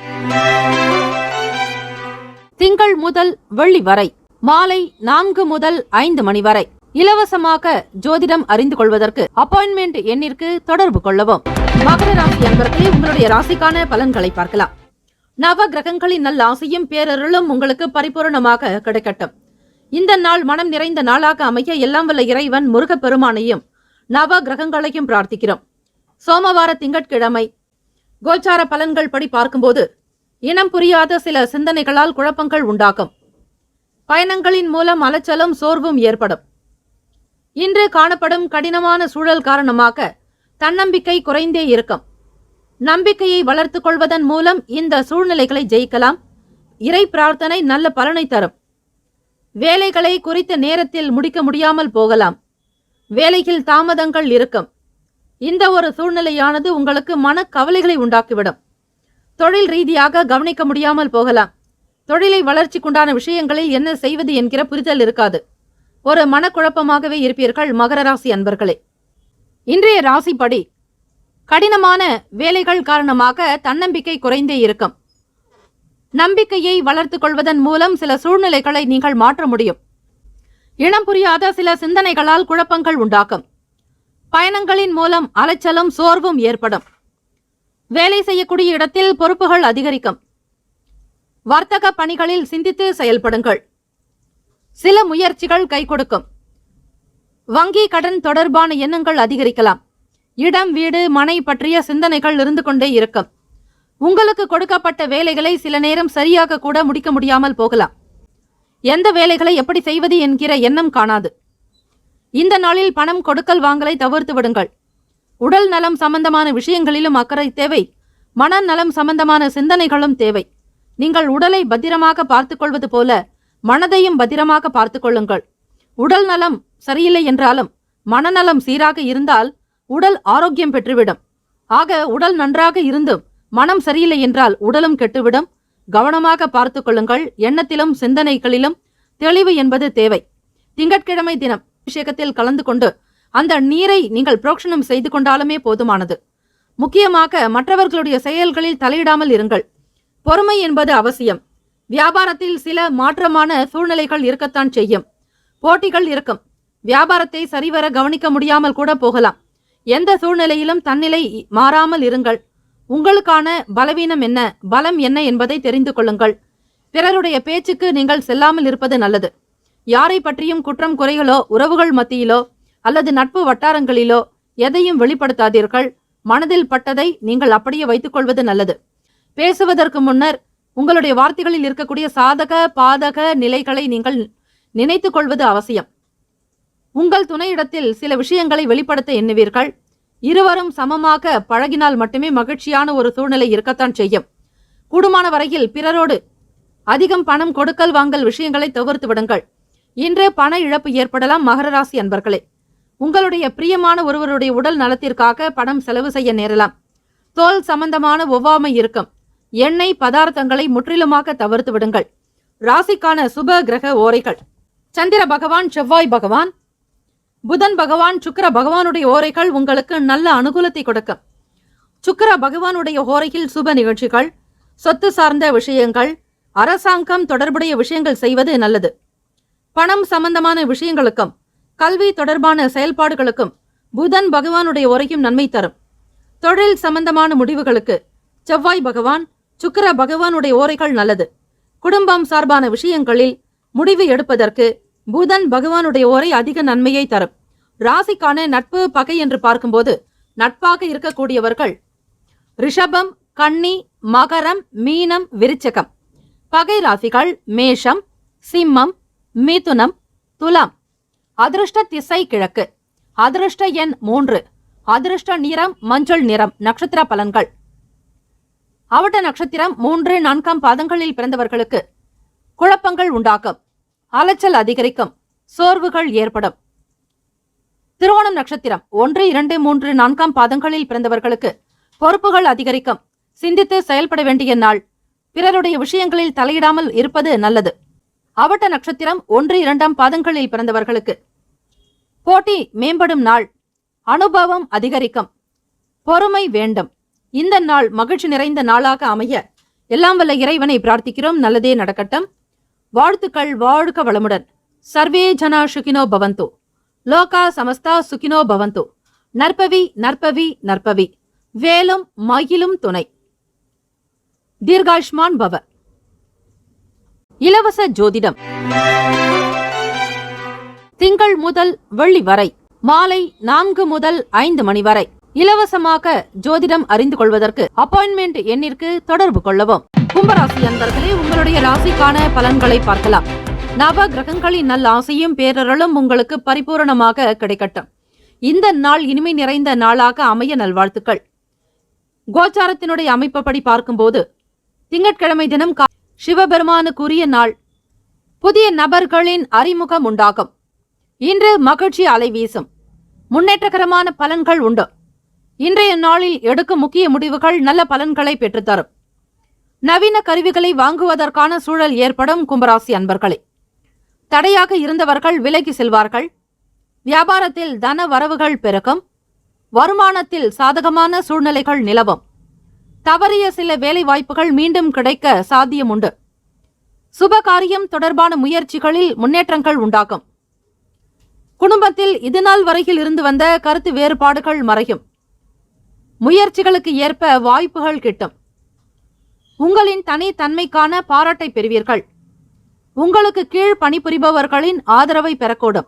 திங்கள் முதல் வெள்ளி வரை மாலை 4 முதல் 5 மணி வரை இலவசமாக ஜோதிடம் அறிந்து கொள்வதற்கு அப்பாயின்மெண்ட் எண்ணிற்கு தொடர்பு கொள்ளவும். மகர ராசி அன்பர்களே, உங்களுடைய ராசிக்கான பலன்களை பார்க்கலாம். நவ கிரகங்களின் நல்ல ஆசையும் பேரருளும் உங்களுக்கு பரிபூரணமாக கிடைக்கட்டும். இந்த நாள் மனம் நிறைந்த நாளாக அமைய எல்லாம் வல்ல இறைவன் முருகப்பெருமானையும் நவ கிரகங்களையும் பிரார்த்திக்கிறோம். சோமவார திங்கட்கிழமை கோச்சார பலன்கள் படி பார்க்கும்போது இனம் புரியாத சில சிந்தனைகளால் குழப்பங்கள் உண்டாகும். பயணங்களின் மூலம் அலைச்சலும் சோர்வும் ஏற்படும். இன்று காணப்படும் கடினமான சூழல் காரணமாக தன்னம்பிக்கை குறைந்தே இருக்கும். நம்பிக்கையை வளர்த்துக் கொள்வதன் மூலம் இந்த சூழ்நிலைகளை ஜெயிக்கலாம். இறை பிரார்த்தனை நல்ல பலனை தரும். வேலைகளை குறித்த நேரத்தில் முடிக்க முடியாமல் போகலாம். வேலையில் தாமதங்கள் இருக்கும். இந்த ஒரு சூழ்நிலையானது உங்களுக்கு மன கவலைகளை உண்டாக்கிவிடும். தொழில் ரீதியாக கவனிக்க முடியாமல் போகலாம். தொழிலை வளர்ச்சிக்குண்டான விஷயங்களில் என்ன செய்வது என்கிற புரிதல் இருக்காது. ஒரு மனக்குழப்பமாகவே இருப்பீர்கள் மகர ராசி அன்பர்களே. இன்றைய ராசிப்படி கடினமான வேலைகள் காரணமாக தன்னம்பிக்கை குறைந்தே இருக்கும். நம்பிக்கையை வளர்த்துக் கொள்வதன் மூலம் சில சூழ்நிலைகளை நீங்கள் மாற்ற முடியும். இனம் புரியாத சில சிந்தனைகளால் குழப்பங்கள் உண்டாகும். பயணங்களின் மூலம் அலைச்சலும் சோர்வும் ஏற்படும். வேலை செய்யக்கூடிய இடத்தில் பொறுப்புகள் அதிகரிக்கும். வர்த்தக பணிகளில் சிந்தித்து செயல்படுங்கள். சில முயற்சிகள் கை கொடுக்கும். வங்கி கடன் தொடர்பான எண்ணங்கள் அதிகரிக்கலாம். இடம் வீடு மனை பற்றிய சிந்தனைகள் இருந்து கொண்டே இருக்கும். உங்களுக்கு கொடுக்கப்பட்ட வேலைகளை சில நேரம் சரியாக கூட முடிக்க முடியாமல் போகலாம். எந்த வேலைகளை எப்படி செய்வது என்கிற எண்ணம் காணாது. இந்த நாளில் பணம் கொடுக்கல் வாங்கலை தவிர்த்து விடுங்கள். உடல் நலம் சம்பந்தமான விஷயங்களிலும் அக்கறை தேவை. மனநலம் சம்பந்தமான சிந்தனைகளும் தேவை. நீங்கள் உடலை பத்திரமாக பார்த்துக் கொள்வது போல மனதையும் பத்திரமாக பார்த்துக் கொள்ளுங்கள். உடல் நலம் சரியில்லை என்றாலும் மனநலம் சீராக இருந்தால் உடல் ஆரோக்கியம் பெற்றுவிடும். ஆக உடல் நன்றாக இருந்தும் மனம் சரியில்லை என்றால் உடலும் கெட்டுவிடும். கவனமாக பார்த்துக் கொள்ளுங்கள். எண்ணத்திலும் சிந்தனைகளிலும் தெளிவு என்பது தேவை. திங்கட்கிழமை தினம் அபிஷேகத்தில் கலந்து கொண்டு அந்த நீரை நீங்கள் புரோக்ஷனம் செய்து கொண்டாலுமே போதுமானது. முக்கியமாக மற்றவர்களுடைய செயல்களில் தலையிடாமல் இருங்கள். பொறுமை என்பது அவசியம். வியாபாரத்தில் சில மாற்றமான சூழ்நிலைகள் இருக்கத்தான் செய்யும். போட்டிகள் இருக்கும். வியாபாரத்தை சரிவர கவனிக்க முடியாமல் கூட போகலாம். எந்த சூழ்நிலையிலும் தன்னிலை மாறாமல் இருங்கள். உங்களுக்கான பலவீனம் என்ன, பலம் என்ன என்பதை தெரிந்து கொள்ளுங்கள். பிறருடைய பேச்சுக்கு நீங்கள் செல்லாமல் இருப்பது நல்லது. யாரை பற்றியும் குற்றம் குறைகளோ உறவுகள் மத்தியிலோ அல்லது நட்பு வட்டாரங்களிலோ எதையும் வெளிப்படுத்தாதீர்கள். மனதில் பட்டதை நீங்கள் அப்படியே வைத்துக் கொள்வது நல்லது. பேசுவதற்கு முன்னர் உங்களுடைய வார்த்தைகளில் இருக்கக்கூடிய சாதக பாதக நிலைகளை நீங்கள் நினைத்துக் கொள்வது அவசியம். உங்கள் துணையிடத்தில் சில விஷயங்களை வெளிப்படுத்த எண்ணுவீர்கள். இருவரும் சமமாக பழகினால் மட்டுமே மகிழ்ச்சியான ஒரு சூழ்நிலை இருக்கத்தான் செய்யும். கூடுமான வரையில் பிறரோடு அதிகம் பணம் கொடுக்கல் வாங்கல் விஷயங்களை தவிர்த்து விடுங்கள். இன்று பண இழப்பு ஏற்படலாம். மகர ராசி அன்பர்களே, உங்களுடைய பிரியமான ஒருவருடைய உடல் நலத்திற்காக பணம் செலவு செய்ய நேரலாம். தோல் சம்பந்தமான ஒவ்வாமை இருக்கும். எண்ணெய் பதார்த்தங்களை முற்றிலுமாக தவிர்த்து விடுங்கள். ராசிக்கான சுப கிரக ஓரைகள்: சந்திர பகவான், செவ்வாய் பகவான், புதன் பகவான், சுக்கிர பகவானுடைய ஓரைகள் உங்களுக்கு நல்ல அனுகூலத்தை கொடுக்கும். சுக்கிர பகவானுடைய ஓரையில் சுப நிகழ்ச்சிகள், சொத்து சார்ந்த விஷயங்கள், அரசாங்கம் தொடர்புடைய விஷயங்கள் செய்வது நல்லது. பணம் சம்பந்தமான விஷயங்களுக்கும் கல்வி தொடர்பான செயல்பாடுகளுக்கும் புதன் பகவானுடைய ஓரையும் நன்மை தரும். தொழில் சம்பந்தமான முடிவுகளுக்கு செவ்வாய் பகவான், சுக்கிர பகவானுடைய ஓரைகள் நல்லது. குடும்பம் சார்பான விஷயங்களில் முடிவு எடுப்பதற்கு புதன் பகவானுடைய ஓரை அதிக நன்மையை தரும். ராசிக்கான நட்பு பகை என்று பார்க்கும்போது நட்பாக இருக்கக்கூடியவர்கள் ரிஷபம், கன்னி, மகரம், மீனம், விருச்சகம். பகை ராசிகள் மேஷம், சிம்மம், மிதுனம், துலாம். அதிர்ஷ்ட திசை கிழக்கு. அதிர்ஷ்ட எண் 3. அதிர்ஷ்ட நிறம் மஞ்சள் நிறம். நட்சத்திர பலன்கள். அவட்ட நட்சத்திரம் 3, 4 பாதங்களில் பிறந்தவர்களுக்கு குழப்பங்கள் உண்டாகும், அலைச்சல் அதிகரிக்கும், சோர்வுகள் ஏற்படும். திருவோணம் நட்சத்திரம் 1, 2, 3, 4 பாதங்களில் பிறந்தவர்களுக்கு பொறுப்புகள் அதிகரிக்கும், சிந்தித்து செயல்பட வேண்டிய நாள். பிறருடைய விஷயங்களில் தலையிடாமல் இருப்பது நல்லது. அவட்ட நட்சத்திரம் 1, 2 பாதங்களில் பிறந்தவர்களுக்கு போட்டி மேம்படும் நாள், அனுபவம் அதிகரிக்கும், பொறுமை வேண்டும். இந்த நாள் மகிழ்ச்சி நிறைந்த நாளாக அமைய எல்லாம் வல்ல இறைவனை பிரார்த்திக்கிறோம். நல்லதே நடக்கட்டும். வாழ்த்துக்கள். வாழ்க வளமுடன். சர்வே ஜனா சுகினோ பவந்து. லோகா சமஸ்தா சுகினோ பவந்து. நற்பவி நற்பவி நற்பவி. வேலும் மயிலும் துணை. தீர்காயுஷ்மான் பவ. இலவச ஜோதிடம் திங்கள் முதல் வெள்ளி வரை மாலை 4 முதல் 5 மணி வரை இலவசமாக ஜோதிடம் அறிந்து கொள்வதற்கு அப்பாயின்மெண்ட் எண்ணிற்கு தொடர்பு கொள்ளவும். கும்பராசி அன்பர்களே, உங்களுடைய ராசிக்கான பலன்களை பார்க்கலாம். நவ கிரகங்களின் நல்ல ஆசையும் பேரருளும் உங்களுக்கு பரிபூரணமாக கிடைக்கட்டும். இந்த நாள் இனிமை நிறைந்த நாளாக அமைய நல்வாழ்த்துக்கள். கோச்சாரத்தினுடைய அமைப்படி பார்க்கும்போது திங்கட்கிழமை தினம் சிவபெருமானுக்குரிய நாள். புதிய நபர்களின் அறிமுகம் உண்டாகும். இன்று மகிழ்ச்சி அலை வீசும். முன்னேற்றகரமான பலன்கள் உண்டு. இன்றைய நாளில் எடுக்கும் முக்கிய முடிவுகள் நல்ல பலன்களை பெற்றுத்தரும். நவீன கருவிகளை வாங்குவதற்கான சூழல் ஏற்படும். கும்பராசி அன்பர்களே, தடையாக இருந்தவர்கள் விலகி செல்வார்கள். வியாபாரத்தில் தன வரவுகள் பெருகும். வருமானத்தில் சாதகமான சூழ்நிலைகள் நிலவும். தவறிய சில வேலை வாய்ப்புகள் மீண்டும் கிடைக்க சாத்தியம் உண்டு. சுபகாரியம் தொடர்பான முயற்சிகளில் முன்னேற்றங்கள் உண்டாகும். குடும்பத்தில் இதுநாள் வரையில் இருந்து வந்த கருத்து வேறுபாடுகள் மறையும். முயற்சிகளுக்கு ஏற்ப வாய்ப்புகள் கிட்டும். உங்களின் தனித்தன்மைக்கான பாராட்டை பெறுவீர்கள். உங்களுக்கு கீழ் பணிபுரிபவர்களின் ஆதரவை பெறக்கூடும்.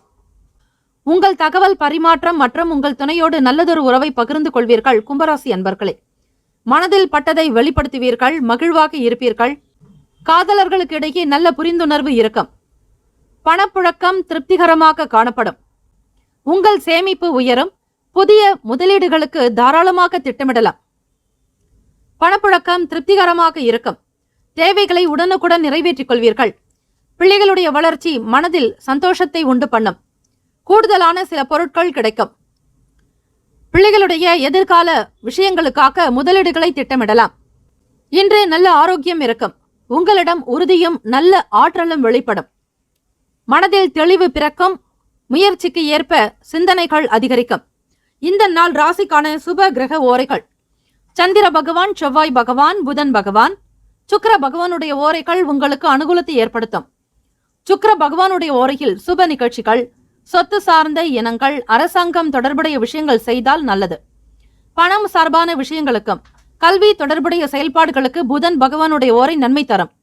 உங்கள் தகவல் பரிமாற்றம் மற்றும் உங்கள் துணையோடு நல்லதொரு உறவை பகிர்ந்து கொள்வீர்கள். கும்பராசி அன்பர்களே, மனதில் பட்டதை வெளிப்படுத்துவீர்கள். மகிழ்வாக இருப்பீர்கள். காதலர்களுக்கு இடையே நல்ல புரிந்துணர்வு இருக்கும். பணப்புழக்கம் திருப்திகரமாக காணப்படும். உங்கள் சேமிப்பு உயரும். புதிய முதலீடுகளுக்கு தாராளமாக திட்டமிடலாம். பணப்புழக்கம் திருப்திகரமாக இருக்கும். தேவைகளை உடனுக்குடன் நிறைவேற்றிக் கொள்வீர்கள். பிள்ளைகளுடைய வளர்ச்சி மனதில் சந்தோஷத்தை உண்டு பண்ணும். கூடுதலான சில பொருட்கள் கிடைக்கும். பிள்ளைகளுடைய எதிர்கால விஷயங்களுக்காக முதலீடுகளை திட்டமிடலாம். இன்று நல்ல ஆரோக்கியம் இருக்கும். உங்களிடம் உறுதியும் நல்ல ஆற்றலும் வெளிப்படும். மனதில் தெளிவு பிறக்கும். முயற்சிக்கு ஏற்ப சிந்தனைகள் அதிகரிக்கும். இந்த நாள் ராசிக்கான சுப கிரக ஓரைகள். சந்திர பகவான், செவ்வாய் பகவான், புதன் பகவான், சுக்கிர பகவானுடைய ஓரைகள் உங்களுக்கு அனுகூலத்தை ஏற்படுத்தும். சுக்கிர பகவானுடைய ஓரையில் சுப நிகழ்ச்சிகள், சொத்து சார்ந்த இனங்கள், அரசாங்கம் தொடர்புடைய விஷயங்கள் செய்தால் நல்லது. பணம் சார்பான விஷயங்களுக்கும் கல்வி தொடர்புடைய செயல்பாடுகளுக்கு புதன் பகவானுடைய ஓரை நன்மை தரும்.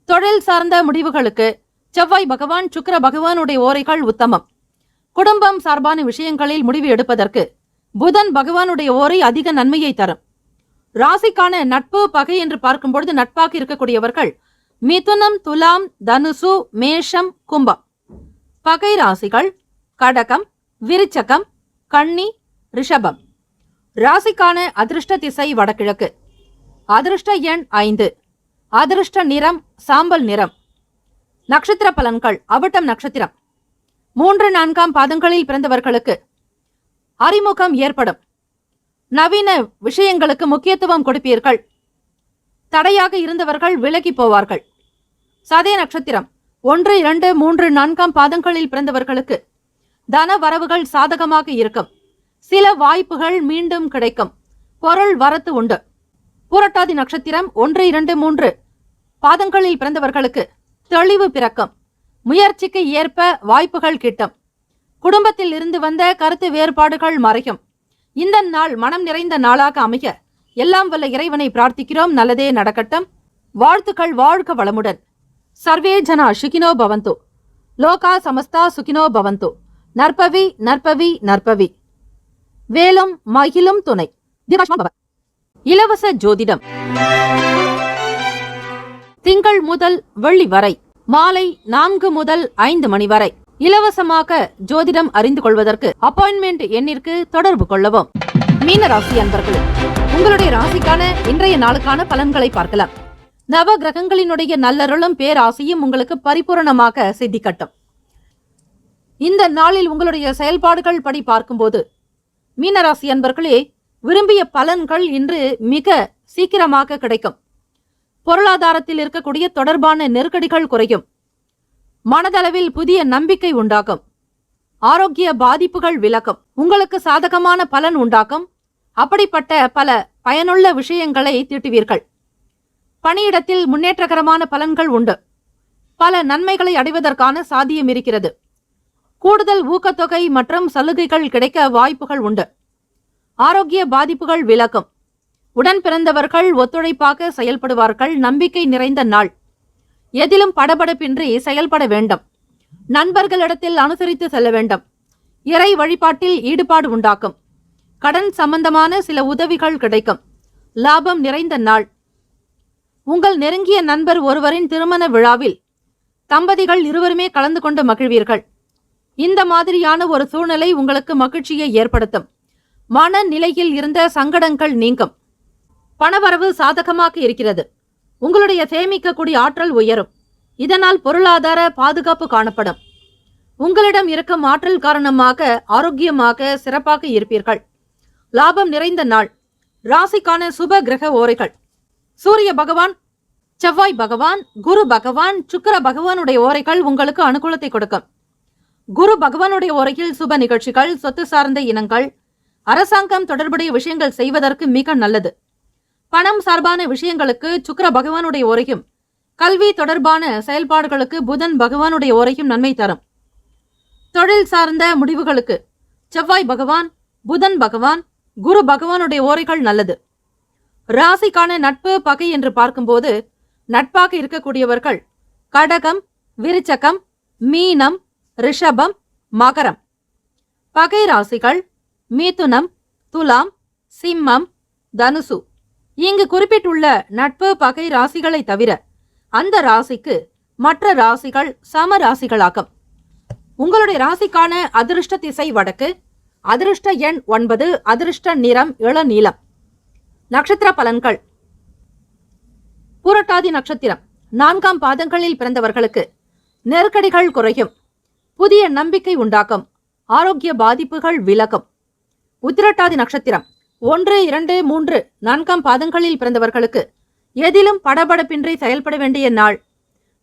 தொழில் சார்ந்த முடிவுகளுக்கு செவ்வாய் பகவான், சுக்கிர பகவானுடைய ஓரைகள் உத்தமம். குடும்பம் சார்பான விஷயங்களில் முடிவு எடுப்பதற்கு புதன் பகவானுடைய ஓரை அதிக நன்மையை தரும். ராசிக்கான நட்பு பகை என்று பார்க்கும்பொழுது நட்பாக இருக்கக்கூடியவர்கள் மிதுனம், துலாம், தனுசு, மேஷம், கும்பம். பகை ராசிகள் கடகம், விருச்சகம், கன்னி, ரிஷபம். ராசிக்கான அதிர்ஷ்ட திசை வடகிழக்கு. அதிர்ஷ்ட எண் 5. அதிர்ஷ்ட நிறம் சாம்பல் நிறம். நட்சத்திர பலன்கள். அவிட்டம் நட்சத்திரம் 3, 4 பாதங்களில் பிறந்தவர்களுக்கு அறிமுகம் ஏற்படும். நவீன விஷயங்களுக்கு முக்கியத்துவம் கொடுப்பீர்கள். தடையாக இருந்தவர்கள் விலகி போவார்கள். சதய நட்சத்திரம் 1, 2, 3, 4 பாதங்களில் பிறந்தவர்களுக்கு தன வரவுகள் சாதகமாக இருக்கும். சில வாய்ப்புகள் மீண்டும் கிடைக்கும். பொருள் வரத்து உண்டு. பூரட்டாதி நட்சத்திரம் 1, 2, 3 பாதங்களில் பிறந்தவர்களுக்கு தெளிவு பிறக்கும். முயற்சிக்கு ஏற்ப வாய்ப்புகள் கிட்டும். குடும்பத்தில் இருந்து வந்த கருத்து வேறுபாடுகள் மறையும். இந்த நாள் மனம் நிறைந்த நாளாக அமைய எல்லாம் வல்ல இறைவனை பிரார்த்திக்கிறோம். நல்லதே நடக்கட்டும். வாழ்த்துக்கள். வாழ்க வளமுடன். சர்வே ஜனா சுகினோ பவந்து. லோகா சமஸ்தா சுகினோ பவந்து. நற்பவி நற்பவி நற்பவி. வேலும் மகிழும் துணை. இலவச ஜோதிடம் திங்கள் முதல் வெள்ளி வரை மாலை 4 முதல் 5 மணி வரை இலவசமாக ஜோதிடம் அறிந்து கொள்வதற்கு அப்பாயின்மெண்ட் எண்ணிற்கு தொடர்பு கொள்ளவும். மீன ராசி அன்பர்களே, உங்களுடைய ராசிக்கான இன்றைய நாளுக்கான பலன்களை பார்க்கலாம். நவ கிரகங்களினுடைய நல்லருளும் பேராசியும் உங்களுக்கு பரிபூரணமாக சித்திக்கட்டும். இந்த நாளில் உங்களுடைய செயல்பாடுகள் படி பார்க்கும்போது மீனராசி அன்பர்களே, விரும்பிய பலன்கள் இன்று மிக சீக்கிரமாக கிடைக்கும். பொருளாதாரத்தில் இருக்கக்கூடிய தொடர்பான நெருக்கடிகள் குறையும். மனதளவில் புதிய நம்பிக்கை உண்டாகும். ஆரோக்கிய பாதிப்புகள் விலகும். உங்களுக்கு சாதகமான பலன் உண்டாகும். அப்படிப்பட்ட பல பயனுள்ள விஷயங்களை தீட்டுவீர்கள். பணியிடத்தில் முன்னேற்றகரமான பலன்கள் உண்டு. பல நன்மைகளை அடைவதற்கான சாத்தியம் இருக்கிறது. கூடுதல் ஊக்கத்தொகை மற்றும் சலுகைகள் கிடைக்க வாய்ப்புகள் உண்டு. ஆரோக்கிய பாதிப்புகள் விலகும். உடன் பிறந்தவர்கள் ஒத்துழைப்பாக செயல்படுவார்கள். நம்பிக்கை நிறைந்த நாள். எதிலும் படபடப்பின்றி செயல்பட வேண்டும். நண்பர்களிடத்தில் அனுசரித்து செல்ல வேண்டும். இறை வழிபாட்டில் ஈடுபாடு உண்டாக்கும். கடன் சம்பந்தமான சில உதவிகள் கிடைக்கும். லாபம் நிறைந்த நாள். உங்கள் நெருங்கிய நண்பர் ஒருவரின் திருமண விழாவில் தம்பதிகள் இருவருமே கலந்து கொண்டு மகிழ்வீர்கள். இந்த மாதிரியான ஒரு சூழ்நிலை உங்களுக்கு மகிழ்ச்சியை ஏற்படுத்தும். மன நிலையில் இருந்த சங்கடங்கள் நீங்கும். பணவரவு சாதகமாக இருக்கிறது. உங்களுடைய சேமிக்கக்கூடிய ஆற்றல் உயரும். இதனால் பொருளாதார பாதுகாப்பு காணப்படும். உங்களிடம் இருக்கும் ஆற்றல் காரணமாக ஆரோக்கியமாக சிறப்பாக இருப்பீர்கள். லாபம் நிறைந்த நாள். ராசிக்கான சுப கிரக ஓரைகள்: சூரிய பகவான், செவ்வாய் பகவான், குரு பகவான், சுக்கிர பகவானுடைய ஓரைகள் உங்களுக்கு அனுகூலத்தை கொடுக்கும். குரு பகவானுடைய ஓரையில் சுப நிகழ்ச்சிகள், சொத்து சார்ந்த இனங்கள், அரசாங்கம் தொடர்புடைய விஷயங்கள் செய்வதற்கு மிக நல்லது. பணம் சார்பான விஷயங்களுக்கு சுக்கிர பகவானுடைய ஓரையும், கல்வி தொடர்பான செயல்பாடுகளுக்கு புதன் பகவானுடைய ஓரையும் நன்மை தரும். தொழில் சார்ந்த முடிவுகளுக்கு செவ்வாய் பகவான், புதன் பகவான், குரு பகவானுடைய ஓரைகள் நல்லது. ராசிக்கான நட்பு பகை என்று பார்க்கும்போது நட்பாக இருக்கக்கூடியவர்கள் கடகம், விருச்சகம், மீனம், ரிஷபம், மகரம். பகை ராசிகள் மிதுனம், துலாம், சிம்மம், தனுசு. இங்கு குறிப்பிட்டுள்ள நட்பு பகை ராசிகளை தவிர அந்த ராசிக்கு மற்ற ராசிகள் சம ராசிகளாகும். உங்களுடைய ராசிக்கான அதிர்ஷ்ட திசை வடக்கு. அதிர்ஷ்ட எண் 9. அதிர்ஷ்ட நிறம் இளநீலம். நட்சத்திர பலன்கள்: பூரட்டாதி நட்சத்திரம் 4ஆம் பாதங்களில் பிறந்தவர்களுக்கு நெருக்கடிகள் குறையும். புதிய நம்பிக்கை உண்டாக்கும். ஆரோக்கிய பாதிப்புகள் விலகும். உத்திரட்டாதி நட்சத்திரம் 1, 2, 3, 4ஆம் பாதங்களில் பிறந்தவர்களுக்கு எதிலும் படபடப்பின்றி செயல்பட வேண்டிய நாள்.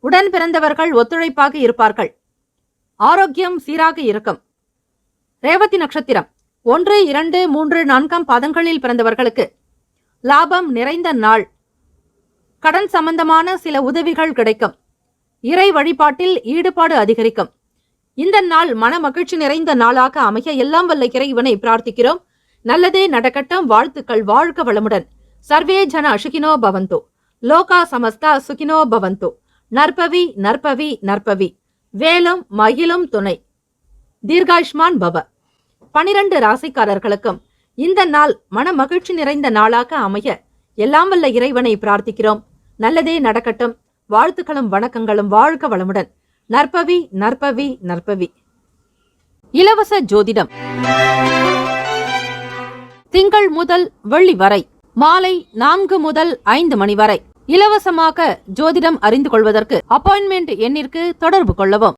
உடன் பிறந்தவர்கள் ஒத்துழைப்பாக இருப்பார்கள். ஆரோக்கியம் சீராக இருக்கும். ரேவதி நட்சத்திரம் 1, 2, 3, 4ஆம் பாதங்களில் பிறந்தவர்களுக்கு லாபம் நிறைந்த நாள். கடன் சம்பந்தமான சில உதவிகள் கிடைக்கும். இறை வழிபாட்டில் ஈடுபாடு அதிகரிக்கும். இந்த நாள் மன மகிழ்ச்சி நிறைந்த நாளாக அமைய எல்லாம் வல்ல இறைவனை பிரார்த்திக்கிறோம். நல்லதே நடக்கட்டும். வாழ்த்துக்கள். வாழ்க வளமுடன். சர்வே ஜன சுகினோ பவந்தோ. லோகா சமஸ்தா சுகினோ பவந்தோ. நற்பவி நற்பவி நற்பவி. வேலும் மகிழும் துணை. தீர்காயுஷ்மான் பவ. 12 ராசிக்காரர்களுக்கும் இந்த நாள் மன மகிழ்ச்சி நிறைந்த நாளாக அமைய எல்லாம் வல்ல இறைவனை பிரார்த்திக்கிறோம். நல்லதே நடக்கட்டும். வாழ்த்துக்களும் வணக்கங்களும். வாழ்க வளமுடன். நற்பவி நற்பவி நற்பவி. இலவச ஜோதிடம் திங்கள் முதல் வெள்ளி வரை மாலை 4 முதல் 5 மணி வரை இலவசமாக ஜோதிடம் அறிந்து கொள்வதற்கு அப்பாயின்மெண்ட் எண்ணிற்கு தொடர்பு கொள்ளவும்.